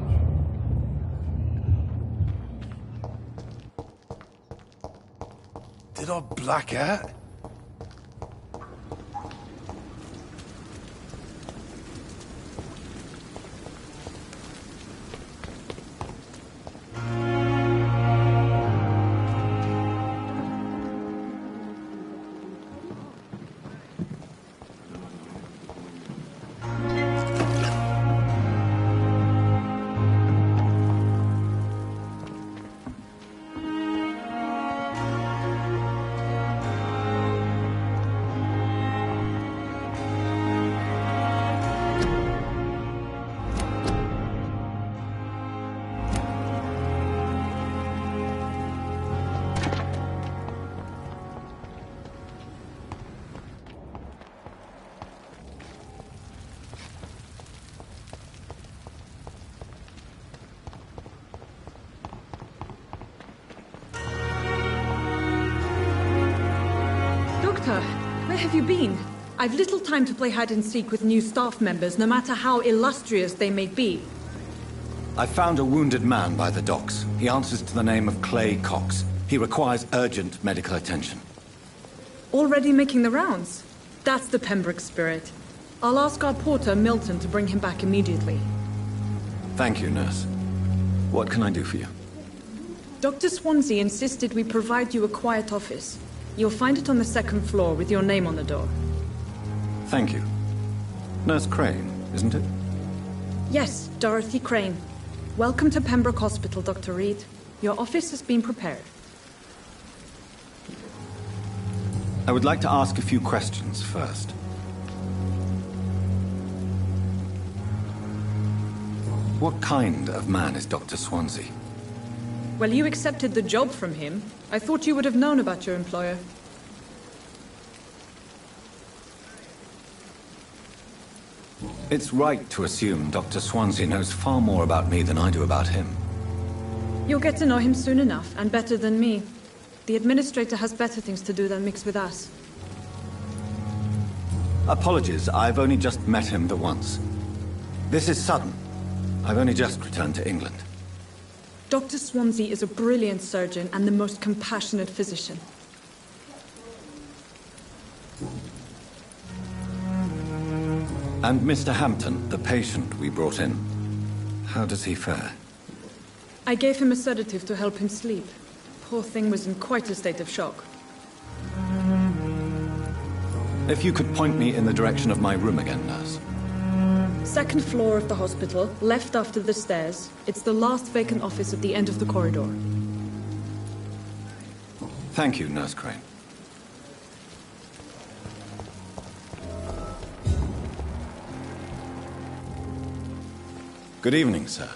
Did I black out? Where have you been? I've little time to play hide and seek with new staff members, no matter how illustrious they may be. I found a wounded man by the docks. He answers to the name of Clay Cox. He requires urgent medical attention. Already making the rounds? That's the Pembroke spirit. I'll ask our porter, Milton, to bring him back immediately. Thank you, nurse. What can I do for you? Dr. Swansea insisted we provide you a quiet office. You'll find it on the second floor with your name on the door. Thank you. Nurse Crane, isn't it? Yes, Dorothy Crane. Welcome to Pembroke Hospital, Dr. Reed. Your office has been prepared. I would like to ask a few questions first. What kind of man is Dr. Swansea? Well, you accepted the job from him. I thought you would have known about your employer. It's right to assume Dr. Swansea knows far more about me than I do about him. You'll get to know him soon enough, and better than me. The administrator has better things to do than mix with us. Apologies, I've only just met him the once. This is sudden. I've only just returned to England. Dr. Swansea is a brilliant surgeon and the most compassionate physician. And Mr. Hampton, the patient we brought in, how does he fare? I gave him a sedative to help him sleep. Poor thing was in quite a state of shock. If you could point me in the direction of my room again, nurse. Second floor of the hospital, left after the stairs. It's the last vacant office at the end of the corridor. Thank you, Nurse Crane. Good evening, sir.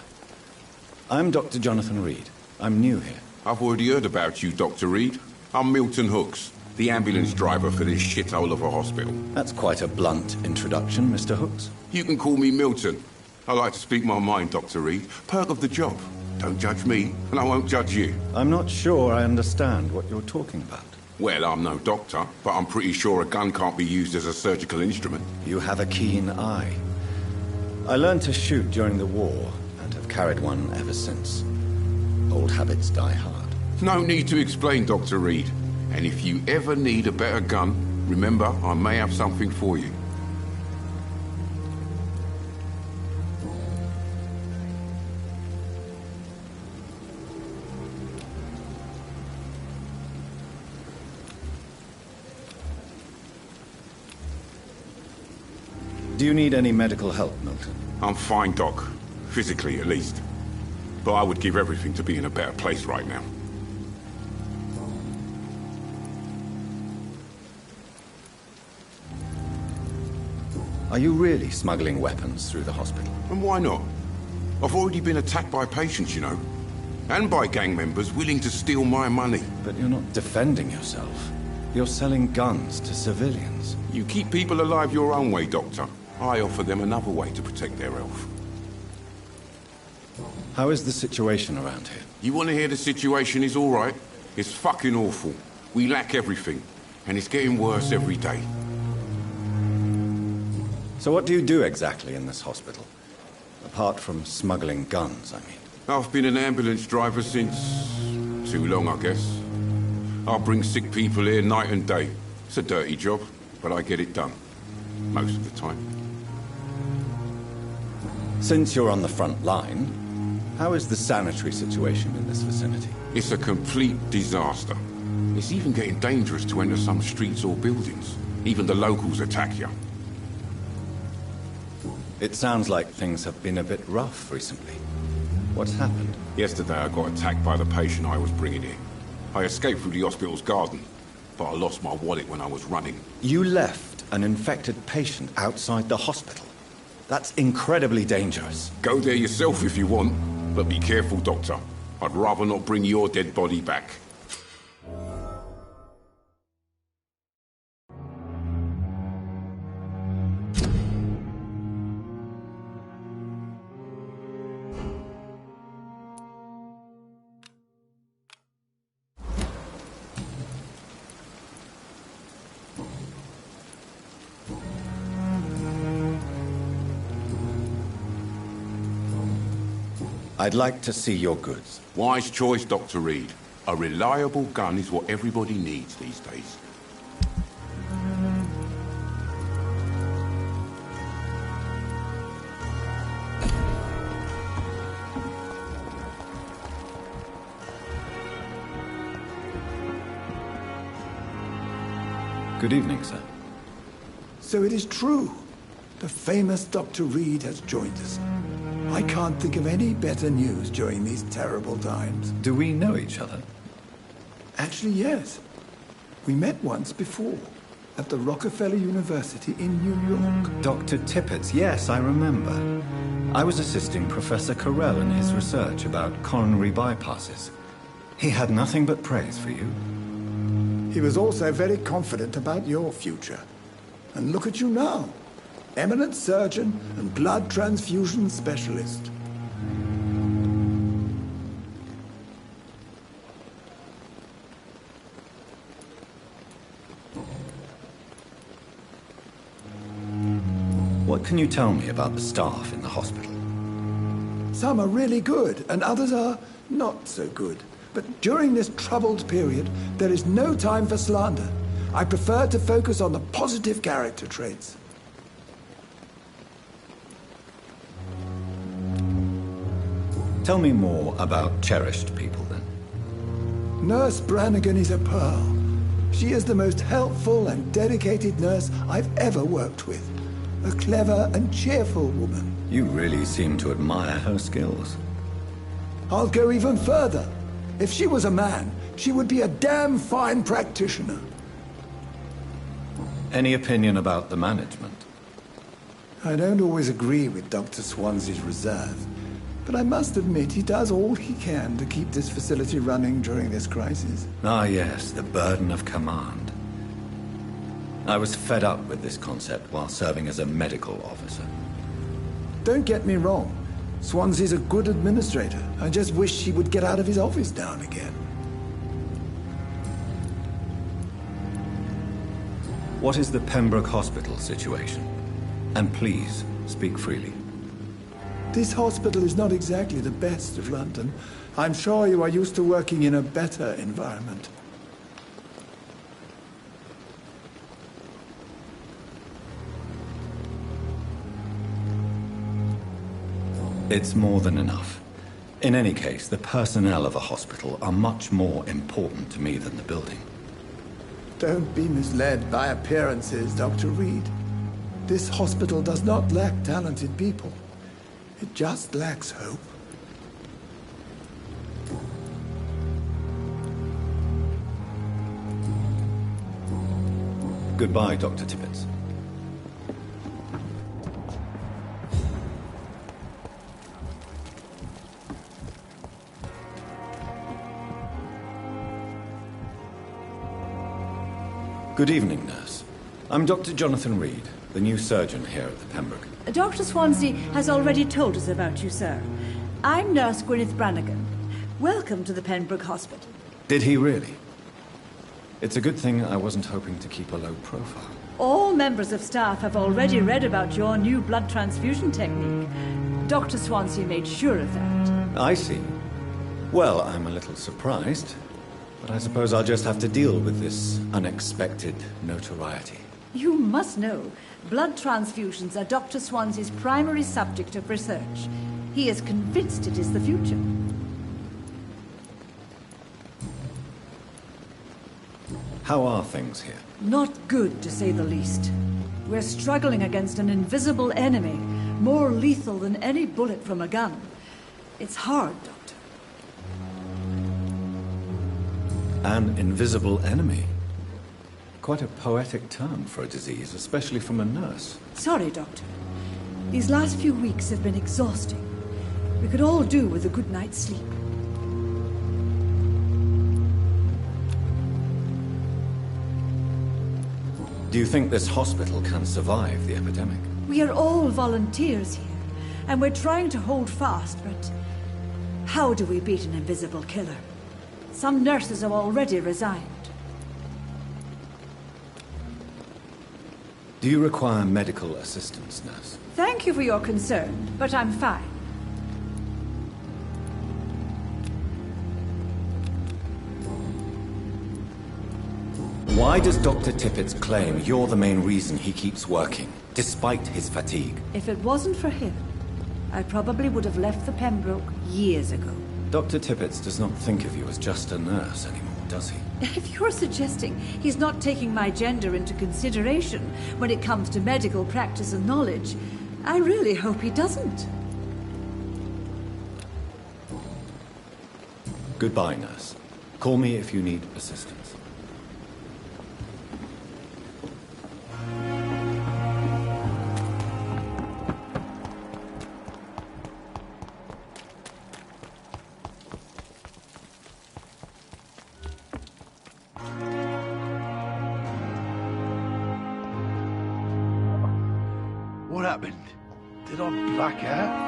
I'm Dr. Jonathan Reed. I'm new here. I've already heard about you, Dr. Reed. I'm Milton Hooks, the ambulance driver for this shithole of a hospital. That's quite a blunt introduction, Mr. Hooks. You can call me Milton. I like to speak my mind, Dr. Reed. Perk of the job. Don't judge me, and I won't judge you. I'm not sure I understand what you're talking about. Well, I'm no doctor, but I'm pretty sure a gun can't be used as a surgical instrument. You have a keen eye. I learned to shoot during the war, and have carried one ever since. Old habits die hard. No need to explain, Dr. Reed. And if you ever need a better gun, remember, I may have something for you. Do you need any medical help, Milton? I'm fine, Doc. Physically, at least. But I would give everything to be in a better place right now. Are you really smuggling weapons through the hospital? And why not? I've already been attacked by patients, you know. And by gang members willing to steal my money. But you're not defending yourself. You're selling guns to civilians. You keep people alive your own way, Doctor. I offer them another way to protect their health. How is the situation around here? You want to hear the situation is all right? It's fucking awful. We lack everything. and it's getting worse every day. So what do you do exactly in this hospital? Apart from smuggling guns, I mean. I've been an ambulance driver since... too long, I guess. I bring sick people here night and day. It's a dirty job, but I get it done. Most of the time. Since you're on the front line, how is the sanitary situation in this vicinity? It's a complete disaster. It's even getting dangerous to enter some streets or buildings. Even the locals attack you. It sounds like things have been a bit rough recently. What's happened? Yesterday I got attacked by the patient I was bringing in. I escaped through the hospital's garden, but I lost my wallet when I was running. You left an infected patient outside the hospital? That's incredibly dangerous. Go there yourself if you want, but be careful, Doctor. I'd rather not bring your dead body back. I'd like to see your goods. Wise choice, Dr. Reed. A reliable gun is what everybody needs these days. Good evening, sir. So it is true. The famous Dr. Reed has joined us. I can't think of any better news during these terrible times. Do we know each other? Actually, yes. We met once before, at the Rockefeller University in New York. Dr. Tippett, yes, I remember. I was assisting Professor Carell in his research about coronary bypasses. He had nothing but praise for you. He was also very confident about your future. And look at you now. Eminent surgeon and blood transfusion specialist. What can you tell me about the staff in the hospital? Some are really good, and others are not so good. But during this troubled period, there is no time for slander. I prefer to focus on the positive character traits. Tell me more about cherished people, then. Nurse Brannigan is a pearl. She is the most helpful and dedicated nurse I've ever worked with. A clever and cheerful woman. You really seem to admire her skills. I'll go even further. If she was a man, she would be a damn fine practitioner. Any opinion about the management? I don't always agree with Dr. Swansea's reserve. But I must admit, he does all he can to keep this facility running during this crisis. Ah, yes, the burden of command. I was fed up with this concept while serving as a medical officer. Don't get me wrong. Swansea's a good administrator. I just wish he would get out of his office now and again. What is the Pembroke Hospital situation? And please, speak freely. This hospital is not exactly the best of London. I'm sure you are used to working in a better environment. It's more than enough. In any case, the personnel of a hospital are much more important to me than the building. Don't be misled by appearances, Dr. Reed. This hospital does not lack talented people. It just lacks hope. Goodbye, Dr. Tippett. Good evening, nurse. I'm Dr. Jonathan Reed, the new surgeon here at the Pembroke. Dr. Swansea has already told us about you, sir. I'm Nurse Gwyneth Brannigan. Welcome to the Pembroke Hospital. Did he really? It's a good thing I wasn't hoping to keep a low profile. All members of staff have already read about your new blood transfusion technique. Dr. Swansea made sure of that. I see. Well, I'm a little surprised, but I suppose I'll just have to deal with this unexpected notoriety. You must know, blood transfusions are Dr. Swansea's primary subject of research. He is convinced it is the future. How are things here? Not good, to say the least. We're struggling against an invisible enemy, more lethal than any bullet from a gun. It's hard, Doctor. An invisible enemy? Quite a poetic term for a disease, especially from a nurse. Sorry, Doctor. These last few weeks have been exhausting. We could all do with a good night's sleep. Do you think this hospital can survive the epidemic? We are all volunteers here, and we're trying to hold fast, but how do we beat an invisible killer? Some nurses have already resigned. Do you require medical assistance, nurse? Thank you for your concern, but I'm fine. Why does Dr. Tippett's claim you're the main reason he keeps working, despite his fatigue? If it wasn't for him, I probably would have left the Pembroke years ago. Dr. Tippett does not think of you as just a nurse anymore, does he? If you're suggesting he's not taking my gender into consideration when it comes to medical practice and knowledge, I really hope he doesn't. Goodbye, nurse. Call me if you need assistance. What happened? Did I black out?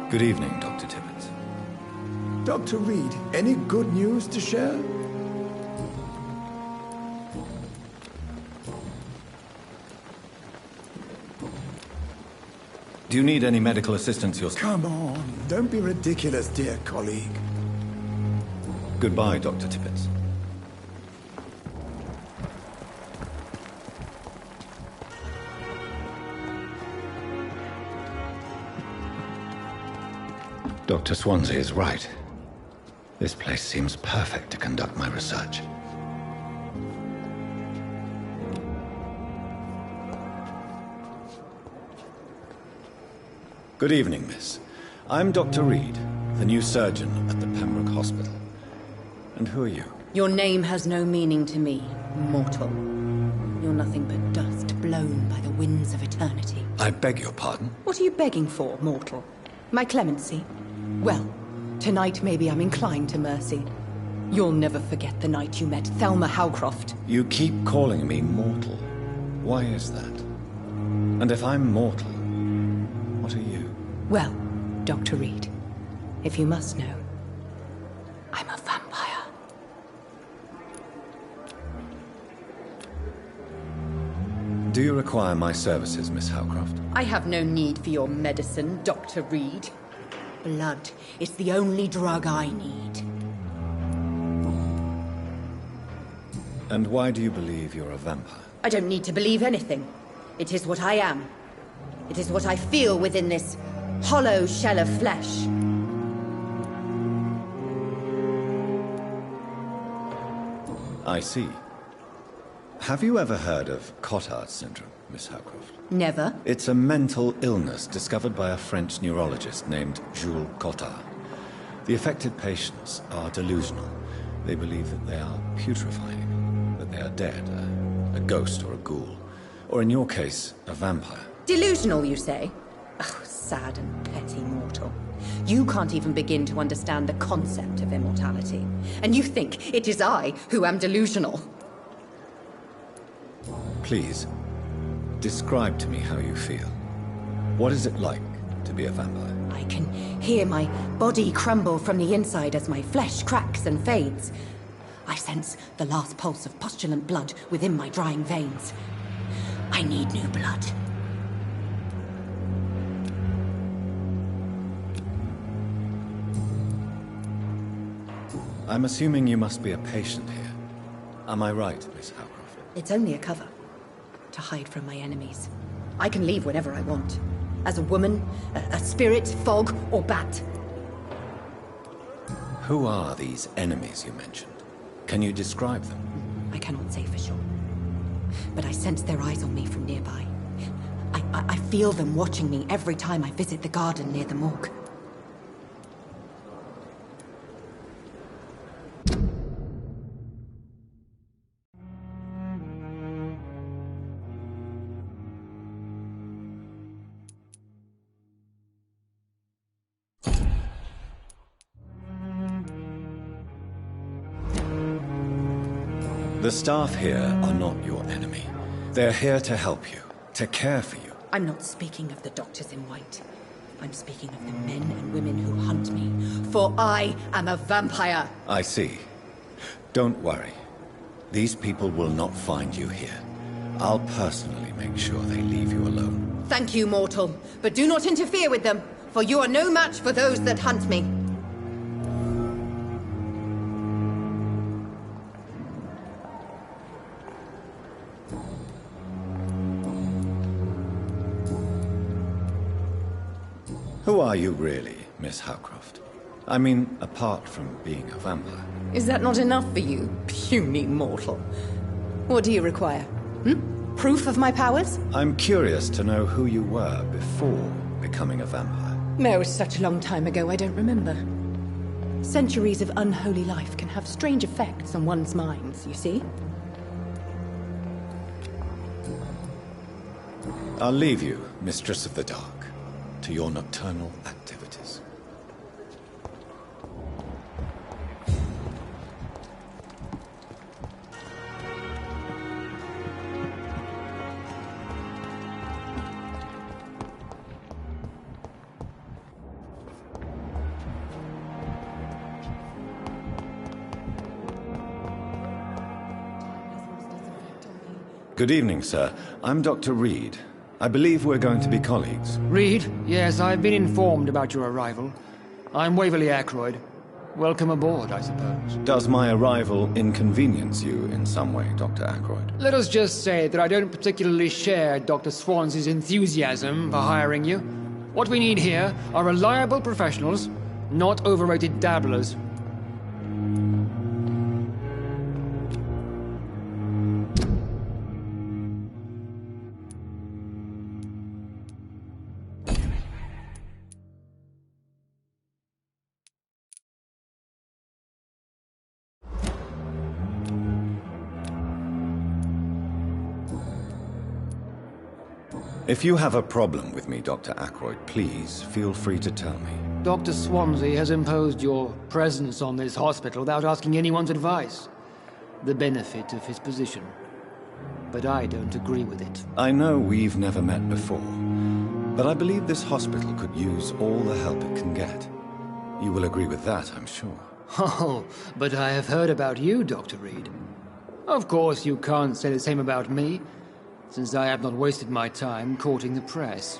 Good evening, Dr. Tippett. Dr. Reed, any good news to share? Do you need any medical assistance yourself? Come on, don't be ridiculous, dear colleague. Goodbye, Dr. Tippett. Dr. Swansea is right. This place seems perfect to conduct my research. Good evening, miss. I'm Dr. Reed, the new surgeon at the Pembroke Hospital. And who are you? Your name has no meaning to me, mortal. You're nothing but dust blown by the winds of eternity. I beg your pardon? What are you begging for, mortal? My clemency? Well, tonight maybe I'm inclined to mercy. You'll never forget the night you met Thelma Howcroft. You keep calling me mortal. Why is that? And if I'm mortal, what are you? Well, Dr. Reed, if you must know, I'm a vampire. Do you require my services, Miss Howcroft? I have no need for your medicine, Dr. Reed. Blood is the only drug I need. And why do you believe you're a vampire? I don't need to believe anything. It is what I am. It is what I feel within this hollow shell of flesh. I see. Have you ever heard of Cotard's syndrome? Miss Howcroft? Never. It's a mental illness discovered by a French neurologist named Jules Cottard. The affected patients are delusional. They believe that they are putrefying, that they are dead, a ghost or a ghoul. Or in your case, a vampire. Delusional, you say? Oh, sad and petty mortal. You can't even begin to understand the concept of immortality. And you think it is I who am delusional. Please, describe to me how you feel. What is it like to be a vampire? I can hear my body crumble from the inside as my flesh cracks and fades. I sense the last pulse of postulant blood within my drying veins. I need new blood. I'm assuming you must be a patient here. Am I right, Miss Howcroft? It's only a cover. To hide from my enemies. I can leave whenever I want. As a woman, a spirit, fog, or bat. Who are these enemies you mentioned? Can you describe them? I cannot say for sure. But I sense their eyes on me from nearby. I feel them watching me every time I visit the garden near the morgue. The staff here are not your enemy. They're here to help you, to care for you. I'm not speaking of the doctors in white. I'm speaking of the men and women who hunt me. For I am a vampire. I see. Don't worry. These people will not find you here. I'll personally make sure they leave you alone. Thank you, mortal. But do not interfere with them, for you are no match for those that hunt me. Who are you really, Miss Howcroft? I mean, apart from being a vampire. Is that not enough for you, puny mortal? What do you require? Proof of my powers? I'm curious to know who you were before becoming a vampire. No, such a long time ago I don't remember. Centuries of unholy life can have strange effects on one's minds, you see? I'll leave you, Mistress of the Dark, to your nocturnal activities. Good evening, sir. I'm Dr. Reed. I believe we're going to be colleagues. Reed? Yes, I've been informed about your arrival. I'm Waverly Ackroyd. Welcome aboard, I suppose. Does my arrival inconvenience you in some way, Dr. Ackroyd? Let us just say that I don't particularly share Dr. Swans's enthusiasm for hiring you. What we need here are reliable professionals, not overrated dabblers. If you have a problem with me, Dr. Ackroyd, please feel free to tell me. Dr. Swansea has imposed your presence on this hospital without asking anyone's advice. The benefit of his position. But I don't agree with it. I know we've never met before, but I believe this hospital could use all the help it can get. You will agree with that, I'm sure. Oh, but I have heard about you, Dr. Reed. Of course, you can't say the same about me, since I have not wasted my time courting the press.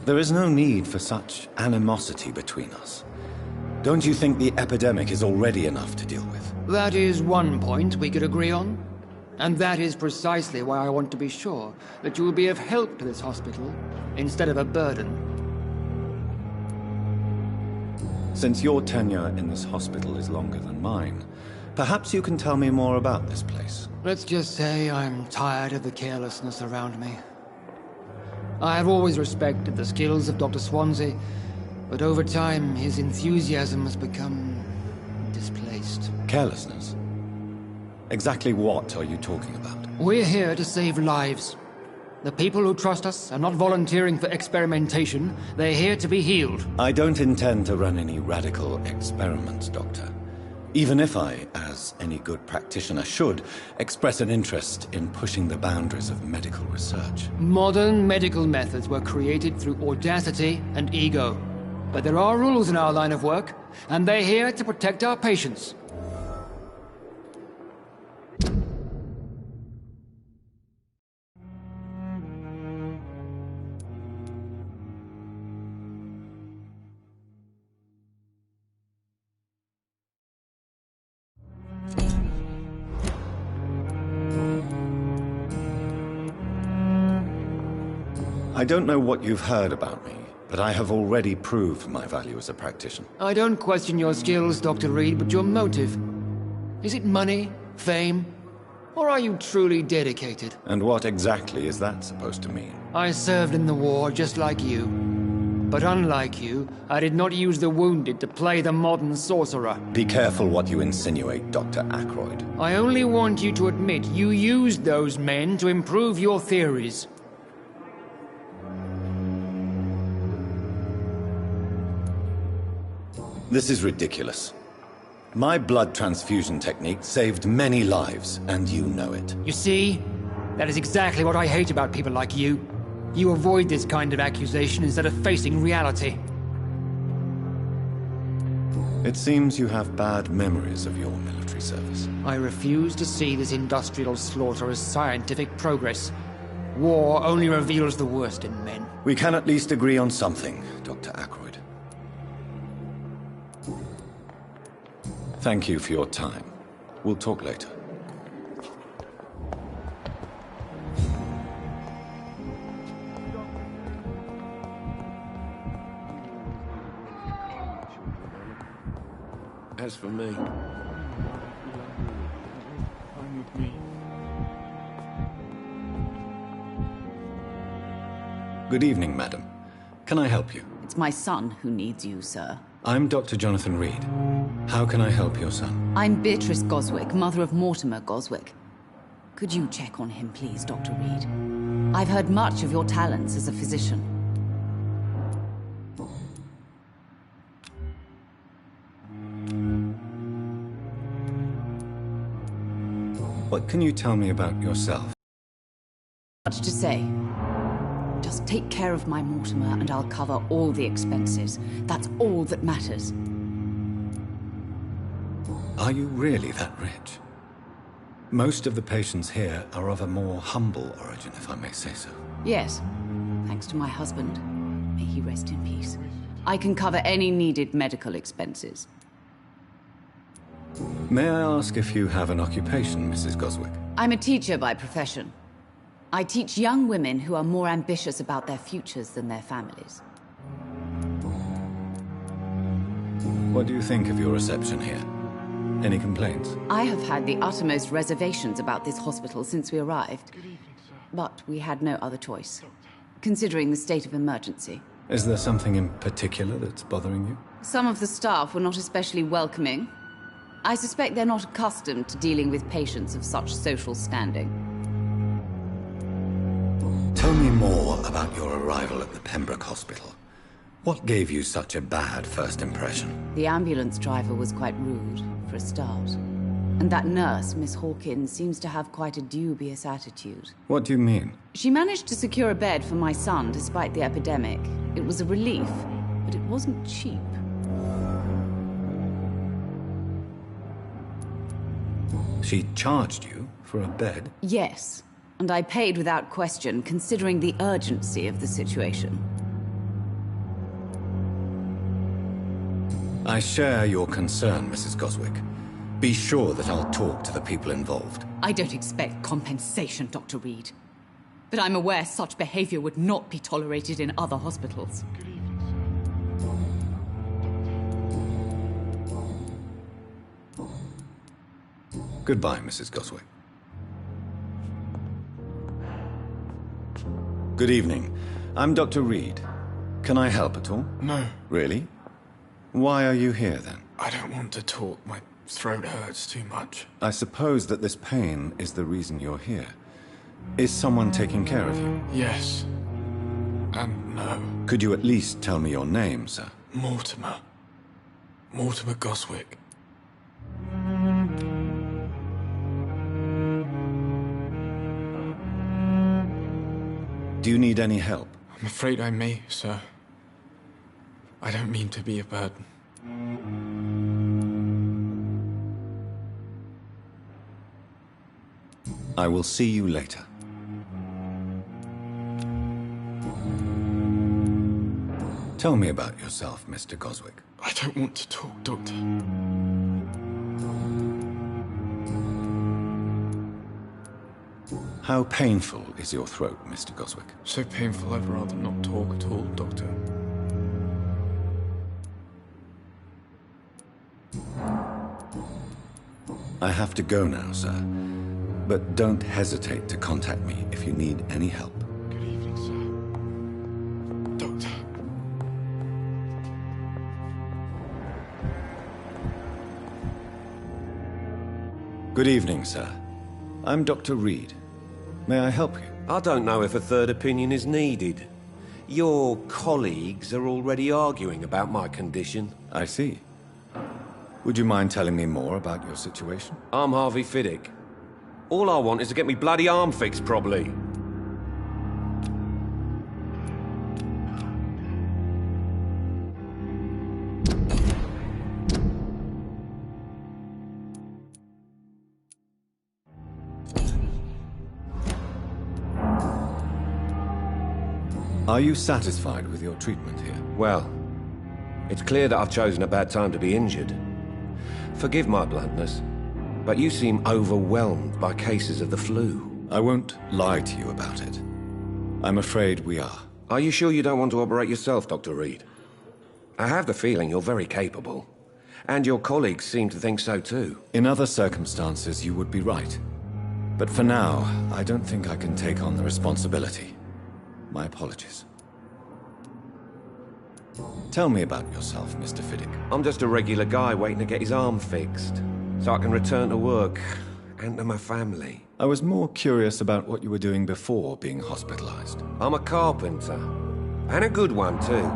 There is no need for such animosity between us. Don't you think the epidemic is already enough to deal with? That is one point we could agree on. And that is precisely why I want to be sure that you will be of help to this hospital, instead of a burden. Since your tenure in this hospital is longer than mine, perhaps you can tell me more about this place. Let's just say I'm tired of the carelessness around me. I have always respected the skills of Dr. Swansea, but over time, his enthusiasm has become displaced. Carelessness? Exactly what are you talking about? We're here to save lives. The people who trust us are not volunteering for experimentation. They're here to be healed. I don't intend to run any radical experiments, Doctor. Even if I, as any good practitioner should, express an interest in pushing the boundaries of medical research. Modern medical methods were created through audacity and ego. But there are rules in our line of work, and they're here to protect our patients. I don't know what you've heard about me, but I have already proved my value as a practitioner. I don't question your skills, Dr. Reed, but your motive. Is it money, fame, or are you truly dedicated? And what exactly is that supposed to mean? I served in the war just like you. But unlike you, I did not use the wounded to play the modern sorcerer. Be careful what you insinuate, Dr. Ackroyd. I only want you to admit you used those men to improve your theories. This is ridiculous. My blood transfusion technique saved many lives, and you know it. You see? That is exactly what I hate about people like you. You avoid this kind of accusation instead of facing reality. It seems you have bad memories of your military service. I refuse to see this industrial slaughter as scientific progress. War only reveals the worst in men. We can at least agree on something, Dr. Ackroyd. Thank you for your time. We'll talk later. As for me... I'm with me. Good evening, madam. Can I help you? It's my son who needs you, sir. I'm Dr. Jonathan Reed. How can I help your son? I'm Beatrice Goswick, mother of Mortimer Goswick. Could you check on him, please, Dr. Reed? I've heard much of your talents as a physician. What can you tell me about yourself? Much to say. Just take care of my Mortimer and I'll cover all the expenses. That's all that matters. Are you really that rich? Most of the patients here are of a more humble origin, if I may say so. Yes, thanks to my husband. May he rest in peace. I can cover any needed medical expenses. May I ask if you have an occupation, Mrs. Goswick? I'm a teacher by profession. I teach young women who are more ambitious about their futures than their families. What do you think of your reception here? Any complaints? I have had the uttermost reservations about this hospital since we arrived. But we had no other choice, considering the state of emergency. Is there something in particular that's bothering you? Some of the staff were not especially welcoming. I suspect they're not accustomed to dealing with patients of such social standing. Tell me more about your arrival at the Pembroke Hospital. What gave you such a bad first impression? The ambulance driver was quite rude, for a start. And that nurse, Miss Hawkins, seems to have quite a dubious attitude. What do you mean? She managed to secure a bed for my son despite the epidemic. It was a relief, but it wasn't cheap. She charged you for a bed? Yes, and I paid without question, considering the urgency of the situation. I share your concern, Mrs. Goswick. Be sure that I'll talk to the people involved. I don't expect compensation, Dr. Reed. But I'm aware such behavior would not be tolerated in other hospitals. Goodbye, Mrs. Goswick. Good evening. I'm Dr. Reed. Can I help at all? No. Really? Why are you here, then? I don't want to talk. My throat hurts too much. I suppose that this pain is the reason you're here. Is someone taking care of you? Yes. And no. Could you at least tell me your name, sir? Mortimer. Mortimer Goswick. Do you need any help? I'm afraid I may, sir. I don't mean to be a burden. I will see you later. Tell me about yourself, Mr. Goswick. I don't want to talk, Doctor. How painful is your throat, Mr. Goswick? So painful I'd rather not talk at all, Doctor. I have to go now, sir. But don't hesitate to contact me if you need any help. Good evening, sir. Doctor. Good evening, sir. I'm Dr. Reed. May I help you? I don't know if a third opinion is needed. Your colleagues are already arguing about my condition. I see. Would you mind telling me more about your situation? I'm Harvey Fiddick. All I want is to get me bloody arm fixed properly. Are you satisfied with your treatment here? Well, it's clear that I've chosen a bad time to be injured. Forgive my bluntness, but you seem overwhelmed by cases of the flu. I won't lie to you about it. I'm afraid we are. Are you sure you don't want to operate yourself, Dr. Reed? I have the feeling you're very capable. And your colleagues seem to think so too. In other circumstances, you would be right. But for now, I don't think I can take on the responsibility. My apologies. Tell me about yourself, Mr. Fiddick. I'm just a regular guy waiting to get his arm fixed, so I can return to work and to my family. I was more curious about what you were doing before being hospitalized. I'm a carpenter, and a good one too.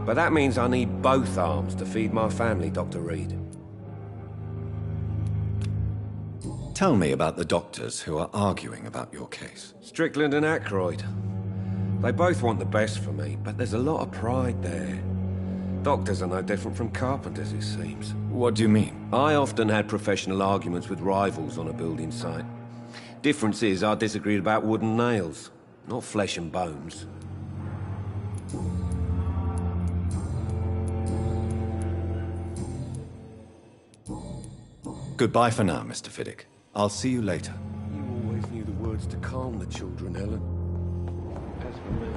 But that means I need both arms to feed my family, Dr. Reed. Tell me about the doctors who are arguing about your case. Strickland and Aykroyd. They both want the best for me, but there's a lot of pride there. Doctors are no different from carpenters, it seems. What do you mean? I often had professional arguments with rivals on a building site. Difference is I disagreed about wooden nails, not flesh and bones. Goodbye for now, Mr. Fiddick. I'll see you later. You always knew the words to calm the children, Helen. As for me...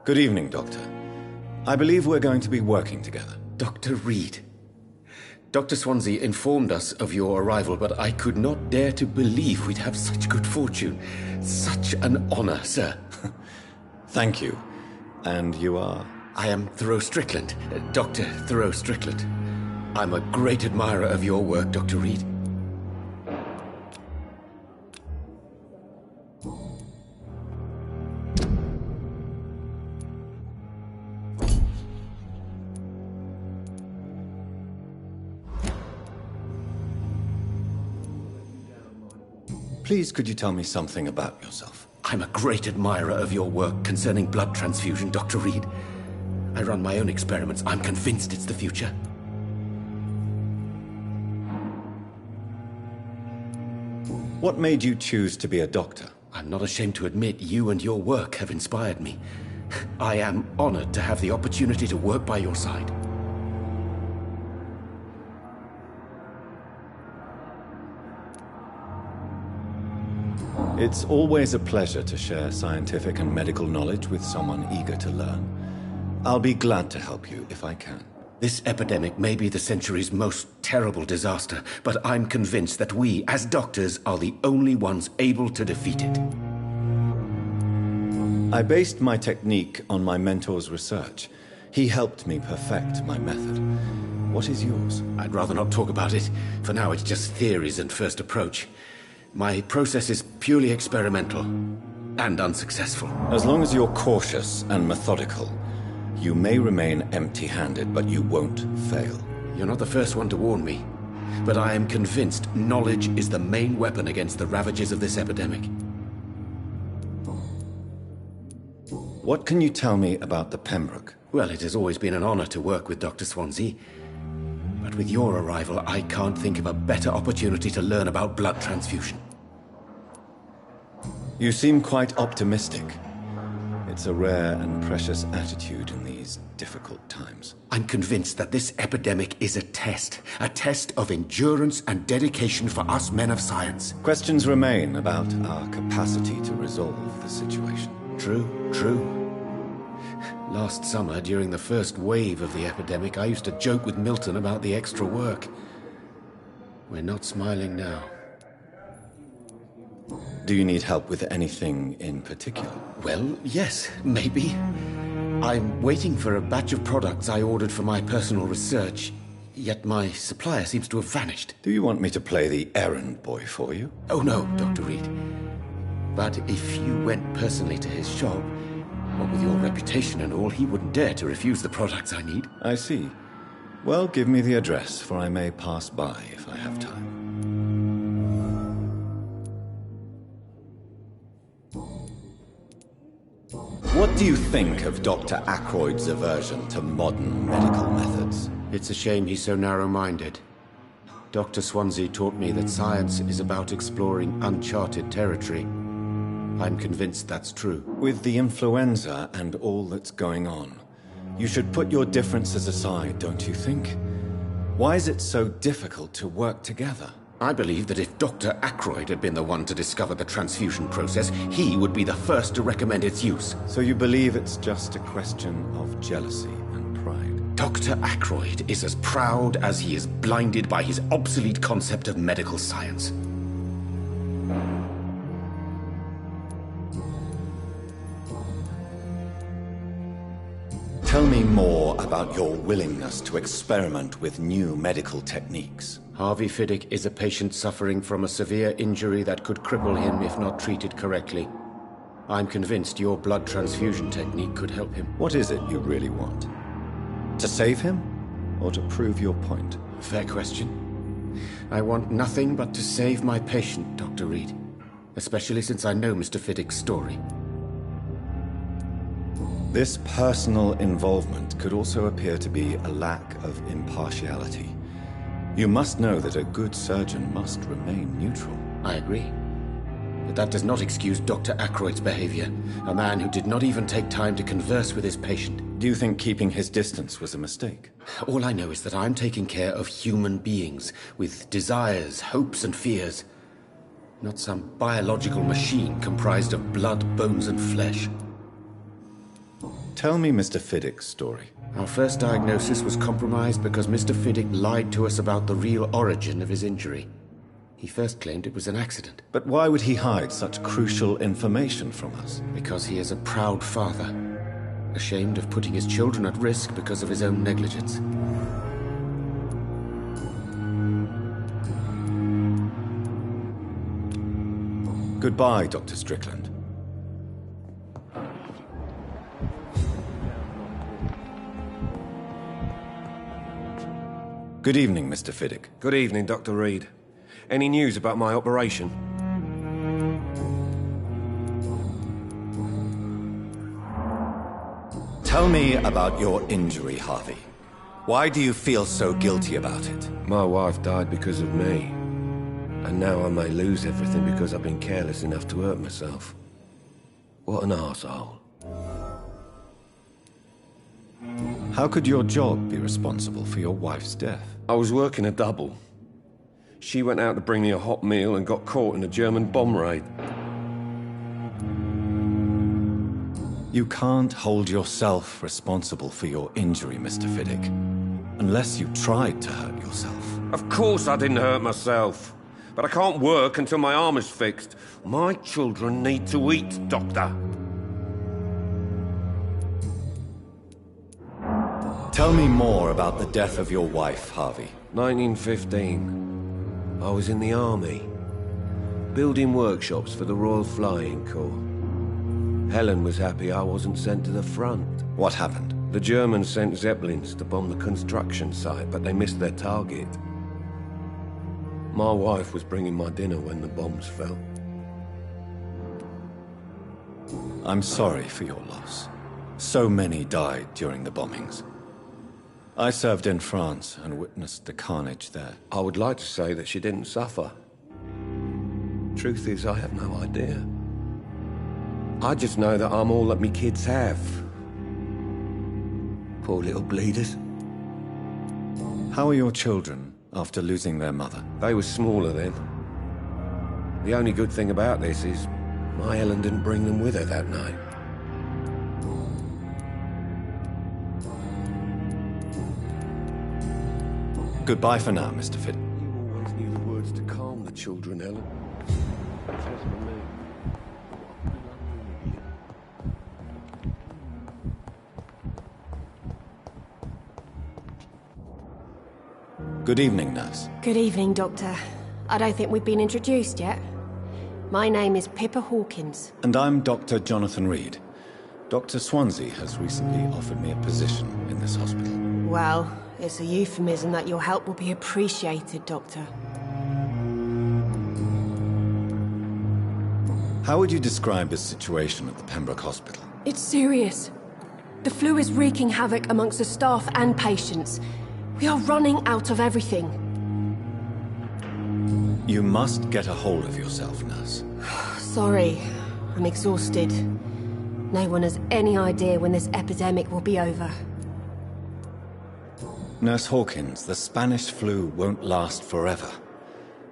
Good evening, Doctor. I believe we're going to be working together. Dr. Reed. Dr. Swansea informed us of your arrival, but I could not dare to believe we'd have such good fortune. Such an honor, sir. Thank you. And you are? I am Thoreau Strickland, Dr. Thoreau Strickland. I'm a great admirer of your work, Dr. Reed. Please, could you tell me something about yourself? I'm a great admirer of your work concerning blood transfusion, Dr. Reed. I run my own experiments. I'm convinced it's the future. What made you choose to be a doctor? I'm not ashamed to admit you and your work have inspired me. I am honored to have the opportunity to work by your side. It's always a pleasure to share scientific and medical knowledge with someone eager to learn. I'll be glad to help you if I can. This epidemic may be the century's most terrible disaster, but I'm convinced that we, as doctors, are the only ones able to defeat it. I based my technique on my mentor's research. He helped me perfect my method. What is yours? I'd rather not talk about it. For now, it's just theories and first approach. My process is purely experimental and unsuccessful. As long as you're cautious and methodical, you may remain empty-handed, but you won't fail. You're not the first one to warn me, but I am convinced knowledge is the main weapon against the ravages of this epidemic. What can you tell me about the Pembroke? Well, it has always been an honor to work with Dr. Swansea. But with your arrival, I can't think of a better opportunity to learn about blood transfusion. You seem quite optimistic. It's a rare and precious attitude in these difficult times. I'm convinced that this epidemic is a test of endurance and dedication for us men of science. Questions remain about our capacity to resolve the situation. True. Last summer, during the first wave of the epidemic, I used to joke with Milton about the extra work. We're not smiling now. Do you need help with anything in particular? Well, yes, maybe. I'm waiting for a batch of products I ordered for my personal research, yet my supplier seems to have vanished. Do you want me to play the errand boy for you? Oh no, Dr. Reed. But if you went personally to his shop, what with your reputation and all, he wouldn't dare to refuse the products I need. I see. Well, give me the address, for I may pass by if I have time. What do you think of Dr. Ackroyd's aversion to modern medical methods? It's a shame he's so narrow-minded. Dr. Swansea taught me that science is about exploring uncharted territory. I'm convinced that's true. With the influenza and all that's going on, you should put your differences aside, don't you think? Why is it so difficult to work together? I believe that if Dr. Ackroyd had been the one to discover the transfusion process, he would be the first to recommend its use. So you believe it's just a question of jealousy and pride? Dr. Ackroyd is as proud as he is blinded by his obsolete concept of medical science. Tell me more about your willingness to experiment with new medical techniques. Harvey Fiddick is a patient suffering from a severe injury that could cripple him if not treated correctly. I'm convinced your blood transfusion technique could help him. What is it you really want? To save him, or to prove your point? Fair question. I want nothing but to save my patient, Dr. Reed. Especially since I know Mr. Fiddick's story. This personal involvement could also appear to be a lack of impartiality. You must know that a good surgeon must remain neutral. I agree. But that does not excuse Dr. Ackroyd's behavior. A man who did not even take time to converse with his patient. Do you think keeping his distance was a mistake? All I know is that I'm taking care of human beings with desires, hopes, and fears. Not some biological machine comprised of blood, bones, and flesh. Tell me Mr. Fiddick's story. Our first diagnosis was compromised because Mr. Fiddick lied to us about the real origin of his injury. He first claimed it was an accident. But why would he hide such crucial information from us? Because he is a proud father, ashamed of putting his children at risk because of his own negligence. Goodbye, Dr. Strickland. Good evening, Mr. Fiddick. Good evening, Dr. Reed. Any news about my operation? Tell me about your injury, Harvey. Why do you feel so guilty about it? My wife died because of me. And now I may lose everything because I've been careless enough to hurt myself. What an arsehole. How could your job be responsible for your wife's death? I was working a double. She went out to bring me a hot meal and got caught in a German bomb raid. You can't hold yourself responsible for your injury, Mr. Fiddick. Unless you tried to hurt yourself. Of course I didn't hurt myself. But I can't work until my arm is fixed. My children need to eat, Doctor. Tell me more about the death of your wife, Harvey. 1915. I was in the army. Building workshops for the Royal Flying Corps. Helen was happy I wasn't sent to the front. What happened? The Germans sent Zeppelins to bomb the construction site, but they missed their target. My wife was bringing my dinner when the bombs fell. I'm sorry for your loss. So many died during the bombings. I served in France and witnessed the carnage there. I would like to say that she didn't suffer. Truth is, I have no idea. I just know that I'm all that me kids have. Poor little bleeders. How are your children after losing their mother? They were smaller then. The only good thing about this is my Helen didn't bring them with her that night. Goodbye for now, Mr. Fiddick. You always knew the words to calm the children, Helen. Trust me. Good evening, nurse. Good evening, Doctor. I don't think we've been introduced yet. My name is Pippa Hawkins. And I'm Dr. Jonathan Reed. Dr. Swansea has recently offered me a position in this hospital. Well, it's a euphemism that your help will be appreciated, Doctor. How would you describe the situation at the Pembroke Hospital? It's serious. The flu is wreaking havoc amongst the staff and patients. We are running out of everything. You must get a hold of yourself, nurse. Sorry, I'm exhausted. No one has any idea when this epidemic will be over. Nurse Hawkins, the Spanish flu won't last forever.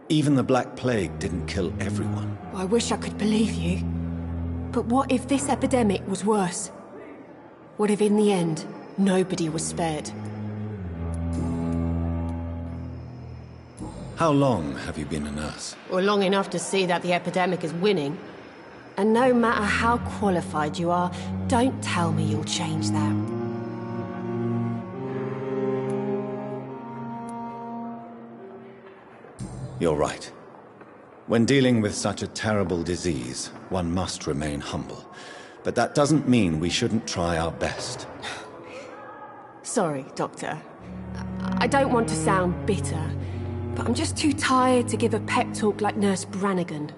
Even the Black Plague didn't kill everyone. I wish I could believe you. But what if this epidemic was worse? What if in the end, nobody was spared? How long have you been a nurse? Well, long enough to see that the epidemic is winning. And no matter how qualified you are, don't tell me you'll change that. You're right. When dealing with such a terrible disease, one must remain humble. But that doesn't mean we shouldn't try our best. Sorry, Doctor. I don't want to sound bitter, but I'm just too tired to give a pep talk like Nurse Brannigan.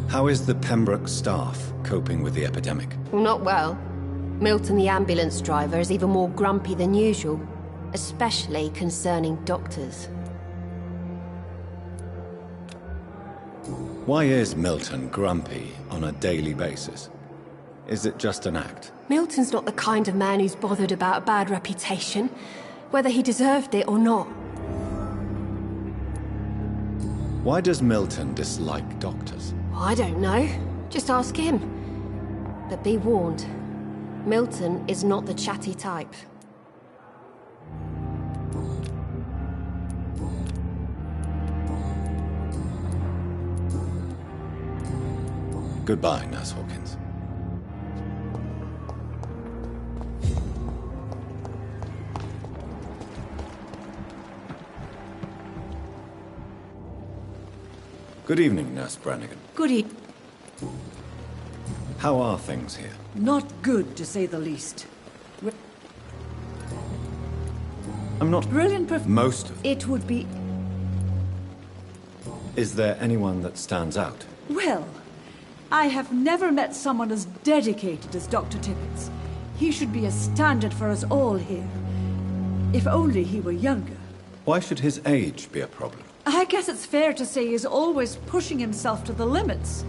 How is the Pembroke staff coping with the epidemic? Not well. Milton, the ambulance driver, is even more grumpy than usual, especially concerning doctors. Why is Milton grumpy on a daily basis? Is it just an act? Milton's not the kind of man who's bothered about a bad reputation, whether he deserved it or not. Why does Milton dislike doctors? I don't know. Just ask him. But be warned, Milton is not the chatty type. Goodbye, Nurse Hawkins. Good evening, Nurse Brannigan. Good evening. How are things here? Not good, to say the least. I'm not... Brilliant Most of them. It would be... Is there anyone that stands out? Well, I have never met someone as dedicated as Dr. Tippett. He should be a standard for us all here. If only he were younger. Why should his age be a problem? I guess it's fair to say he's always pushing himself to the limits.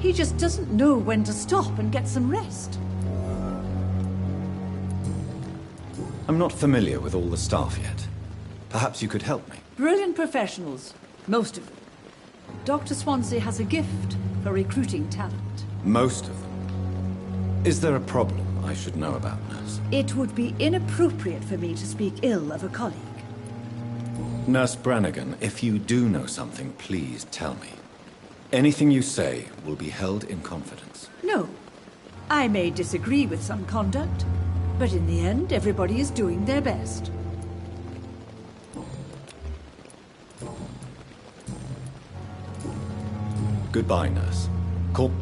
He just doesn't know when to stop and get some rest. I'm not familiar with all the staff yet. Perhaps you could help me. Brilliant professionals, most of them. Dr. Swansea has a gift for recruiting talent. Most of them. Is there a problem I should know about, Nurse? It would be inappropriate for me to speak ill of a colleague. Nurse Brannigan, if you do know something, please tell me. Anything you say will be held in confidence. No. I may disagree with some conduct, but in the end, everybody is doing their best. Goodbye, Nurse. Call...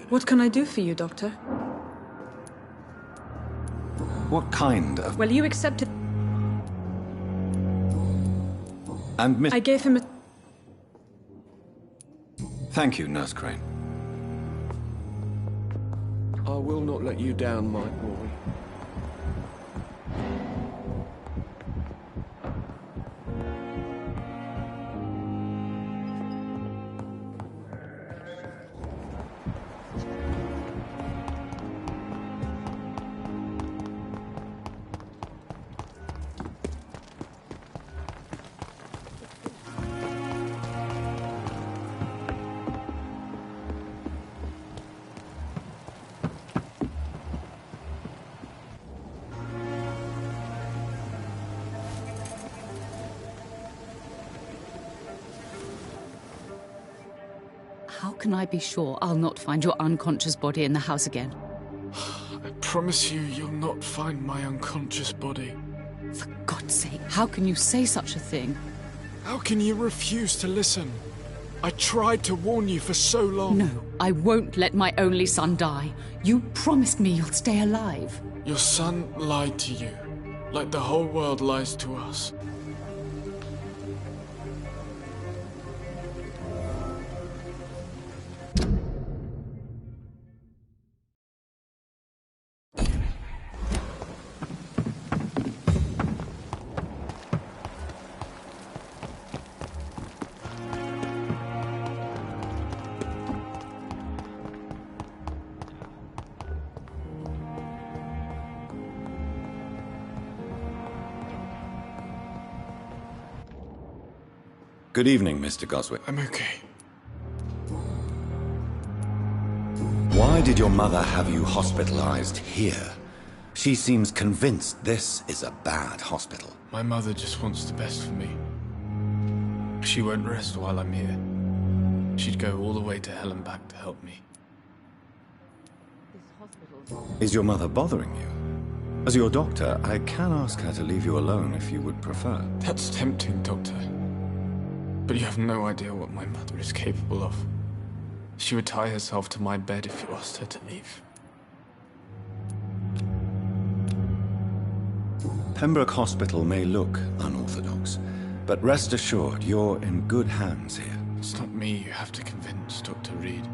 What can I do for you, Doctor? What kind of... Well, you accepted... And Miss... I gave him a... Thank you, Nurse Crane. I will not let you down, my boy. How can I be sure I'll not find your unconscious body in the house again? I promise you, you'll not find my unconscious body. For God's sake, how can you say such a thing? How can you refuse to listen? I tried to warn you for so long. No, I won't let my only son die. You promised me you'll stay alive. Your son lied to you, like the whole world lies to us. Good evening, Mr. Goswick. I'm okay. Why did your mother have you hospitalized here? She seems convinced this is a bad hospital. My mother just wants the best for me. She won't rest while I'm here. She'd go all the way to hell and back to help me. Is your mother bothering you? As your doctor, I can ask her to leave you alone if you would prefer. That's tempting, Doctor. But you have no idea what my mother is capable of. She would tie herself to my bed if you asked her to leave. Pembroke Hospital may look unorthodox, but rest assured you're in good hands here. It's not me you have to convince, Dr. Reed.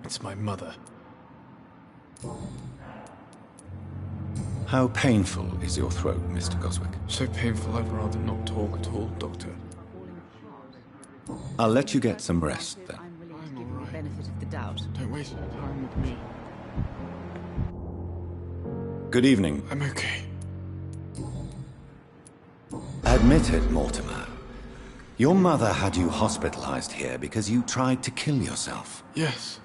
It's my mother. How painful is your throat, Mr. Goswick? So painful I'd rather not talk at all, Doctor. I'll let you get some rest, then. I'm willing to give you the benefit of the doubt. Don't waste your time with me. Good evening. I'm okay. Admit it, Mortimer. Your mother had you hospitalized here because you tried to kill yourself. Yes,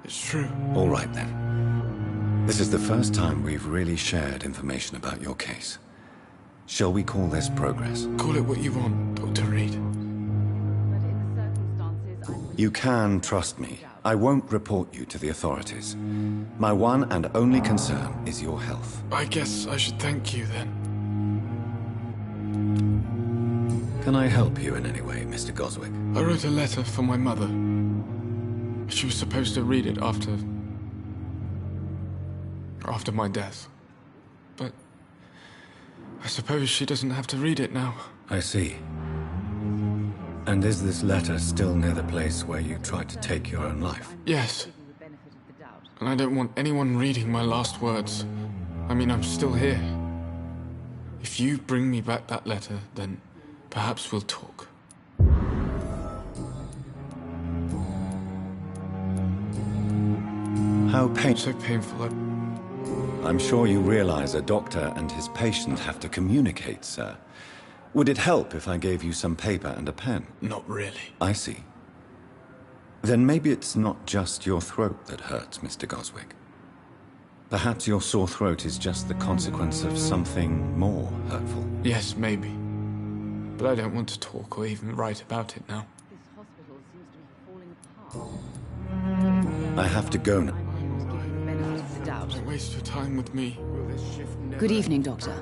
it's true. All right, then. This is the first time we've really shared information about your case. Shall we call this progress? Call it what you want, Dr. Reed. But in the circumstances, You can trust me. I won't report you to the authorities. My one and only concern is your health. I guess I should thank you then. Can I help you in any way, Mr. Goswick? I wrote a letter for my mother. She was supposed to read it after my death. But I suppose she doesn't have to read it now. I see. And is this letter still near the place where you tried to take your own life? Yes. And I don't want anyone reading my last words. I mean, I'm still here. If you bring me back that letter, then perhaps we'll talk. How so painful. I'm sure you realize a doctor and his patient have to communicate, sir. Would it help if I gave you some paper and a pen? Not really. I see. Then maybe it's not just your throat that hurts, Mr. Goswick. Perhaps your sore throat is just the consequence of something more hurtful. Yes, maybe. But I don't want to talk or even write about it now. This hospital seems to be falling apart. I have to go now. Don't waste your time with me. Good evening, Doctor.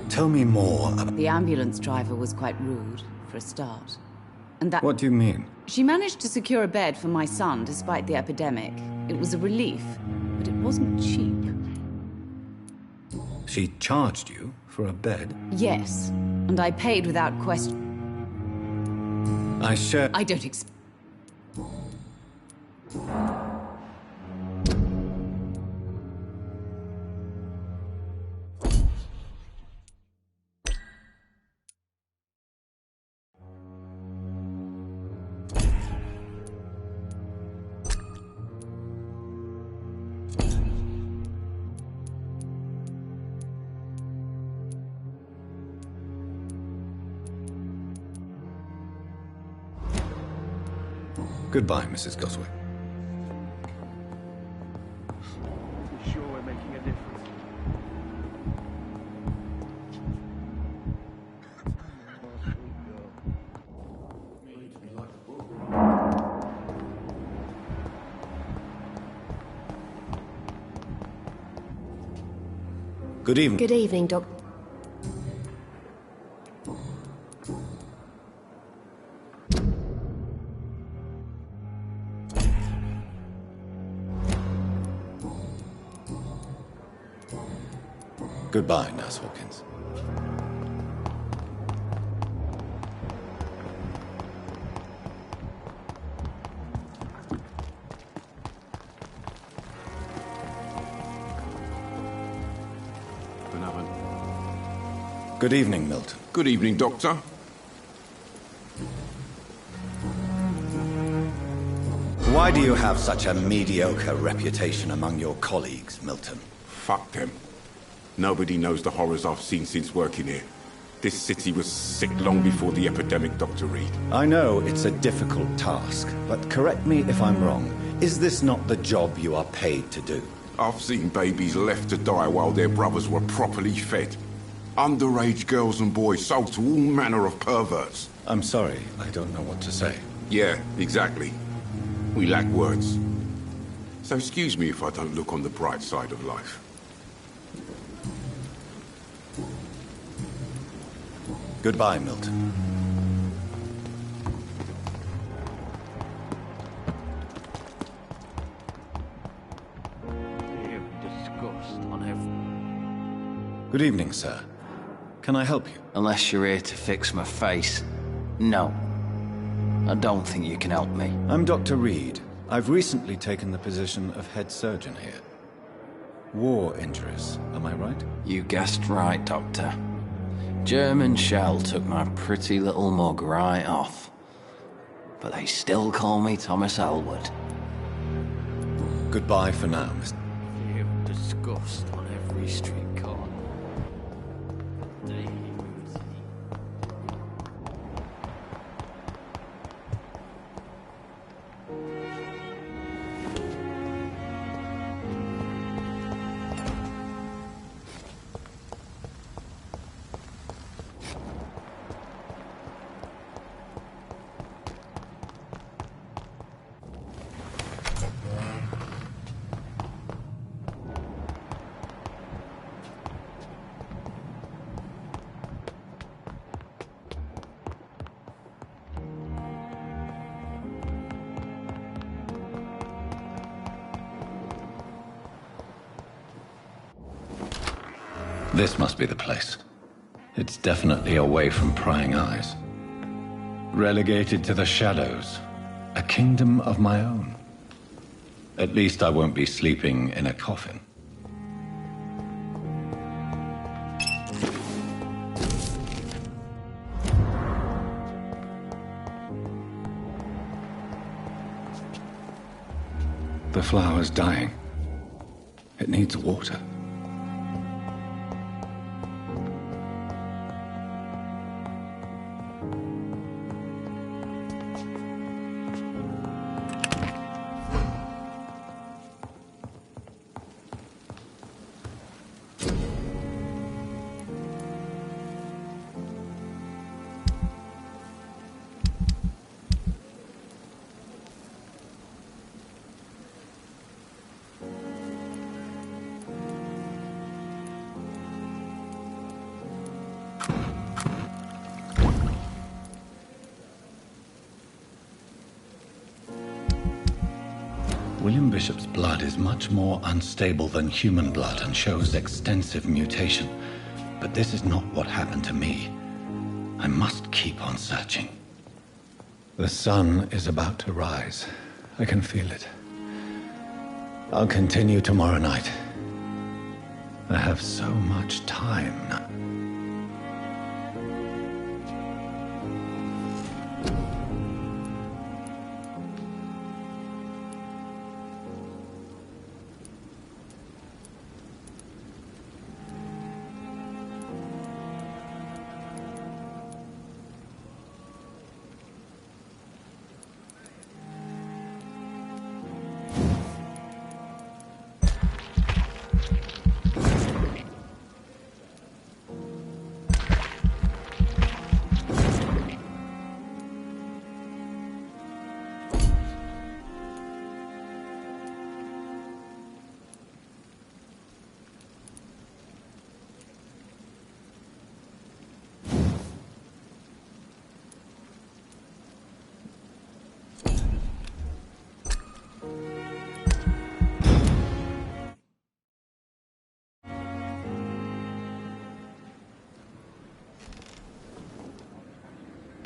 Tell me more about... The ambulance driver was quite rude, for a start. And that... What do you mean? She managed to secure a bed for my son despite the epidemic. It was a relief, but it wasn't cheap. She charged you for a bed? Yes, and I paid without question. I don't expect... Goodbye, Mrs. Goswick. You sure we're making a difference? Good evening. Good evening, Doc. Goodbye, Nurse Hawkins. Good evening, Milton. Good evening, Doctor. Why do you have such a mediocre reputation among your colleagues, Milton? Fuck them. Nobody knows the horrors I've seen since working here. This city was sick long before the epidemic, Dr. Reed. I know it's a difficult task, but correct me if I'm wrong. Is this not the job you are paid to do? I've seen babies left to die while their brothers were properly fed. Underage girls and boys sold to all manner of perverts. I'm sorry, I don't know what to say. Yeah, exactly. We lack words. So excuse me if I don't look on the bright side of life. Goodbye, Milton. You disgust on Good evening, sir. Can I help you? Unless you're here to fix my face. No. I don't think you can help me. I'm Dr. Reed. I've recently taken the position of head surgeon here. War injuries, am I right? You guessed right, Doctor. German shell took my pretty little mug right off. But they still call me Thomas Elwood. Goodbye for now, Mr. You disgust on every street corner. This must be the place. It's definitely away from prying eyes. Relegated to the shadows. A kingdom of my own. At least I won't be sleeping in a coffin. The flower's dying. It needs water. William Bishop's blood is much more unstable than human blood and shows extensive mutation. But this is not what happened to me. I must keep on searching. The sun is about to rise. I can feel it. I'll continue tomorrow night. I have so much time now.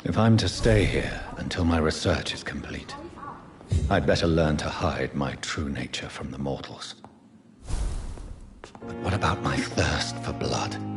If I'm to stay here until my research is complete, I'd better learn to hide my true nature from the mortals. But what about my thirst for blood?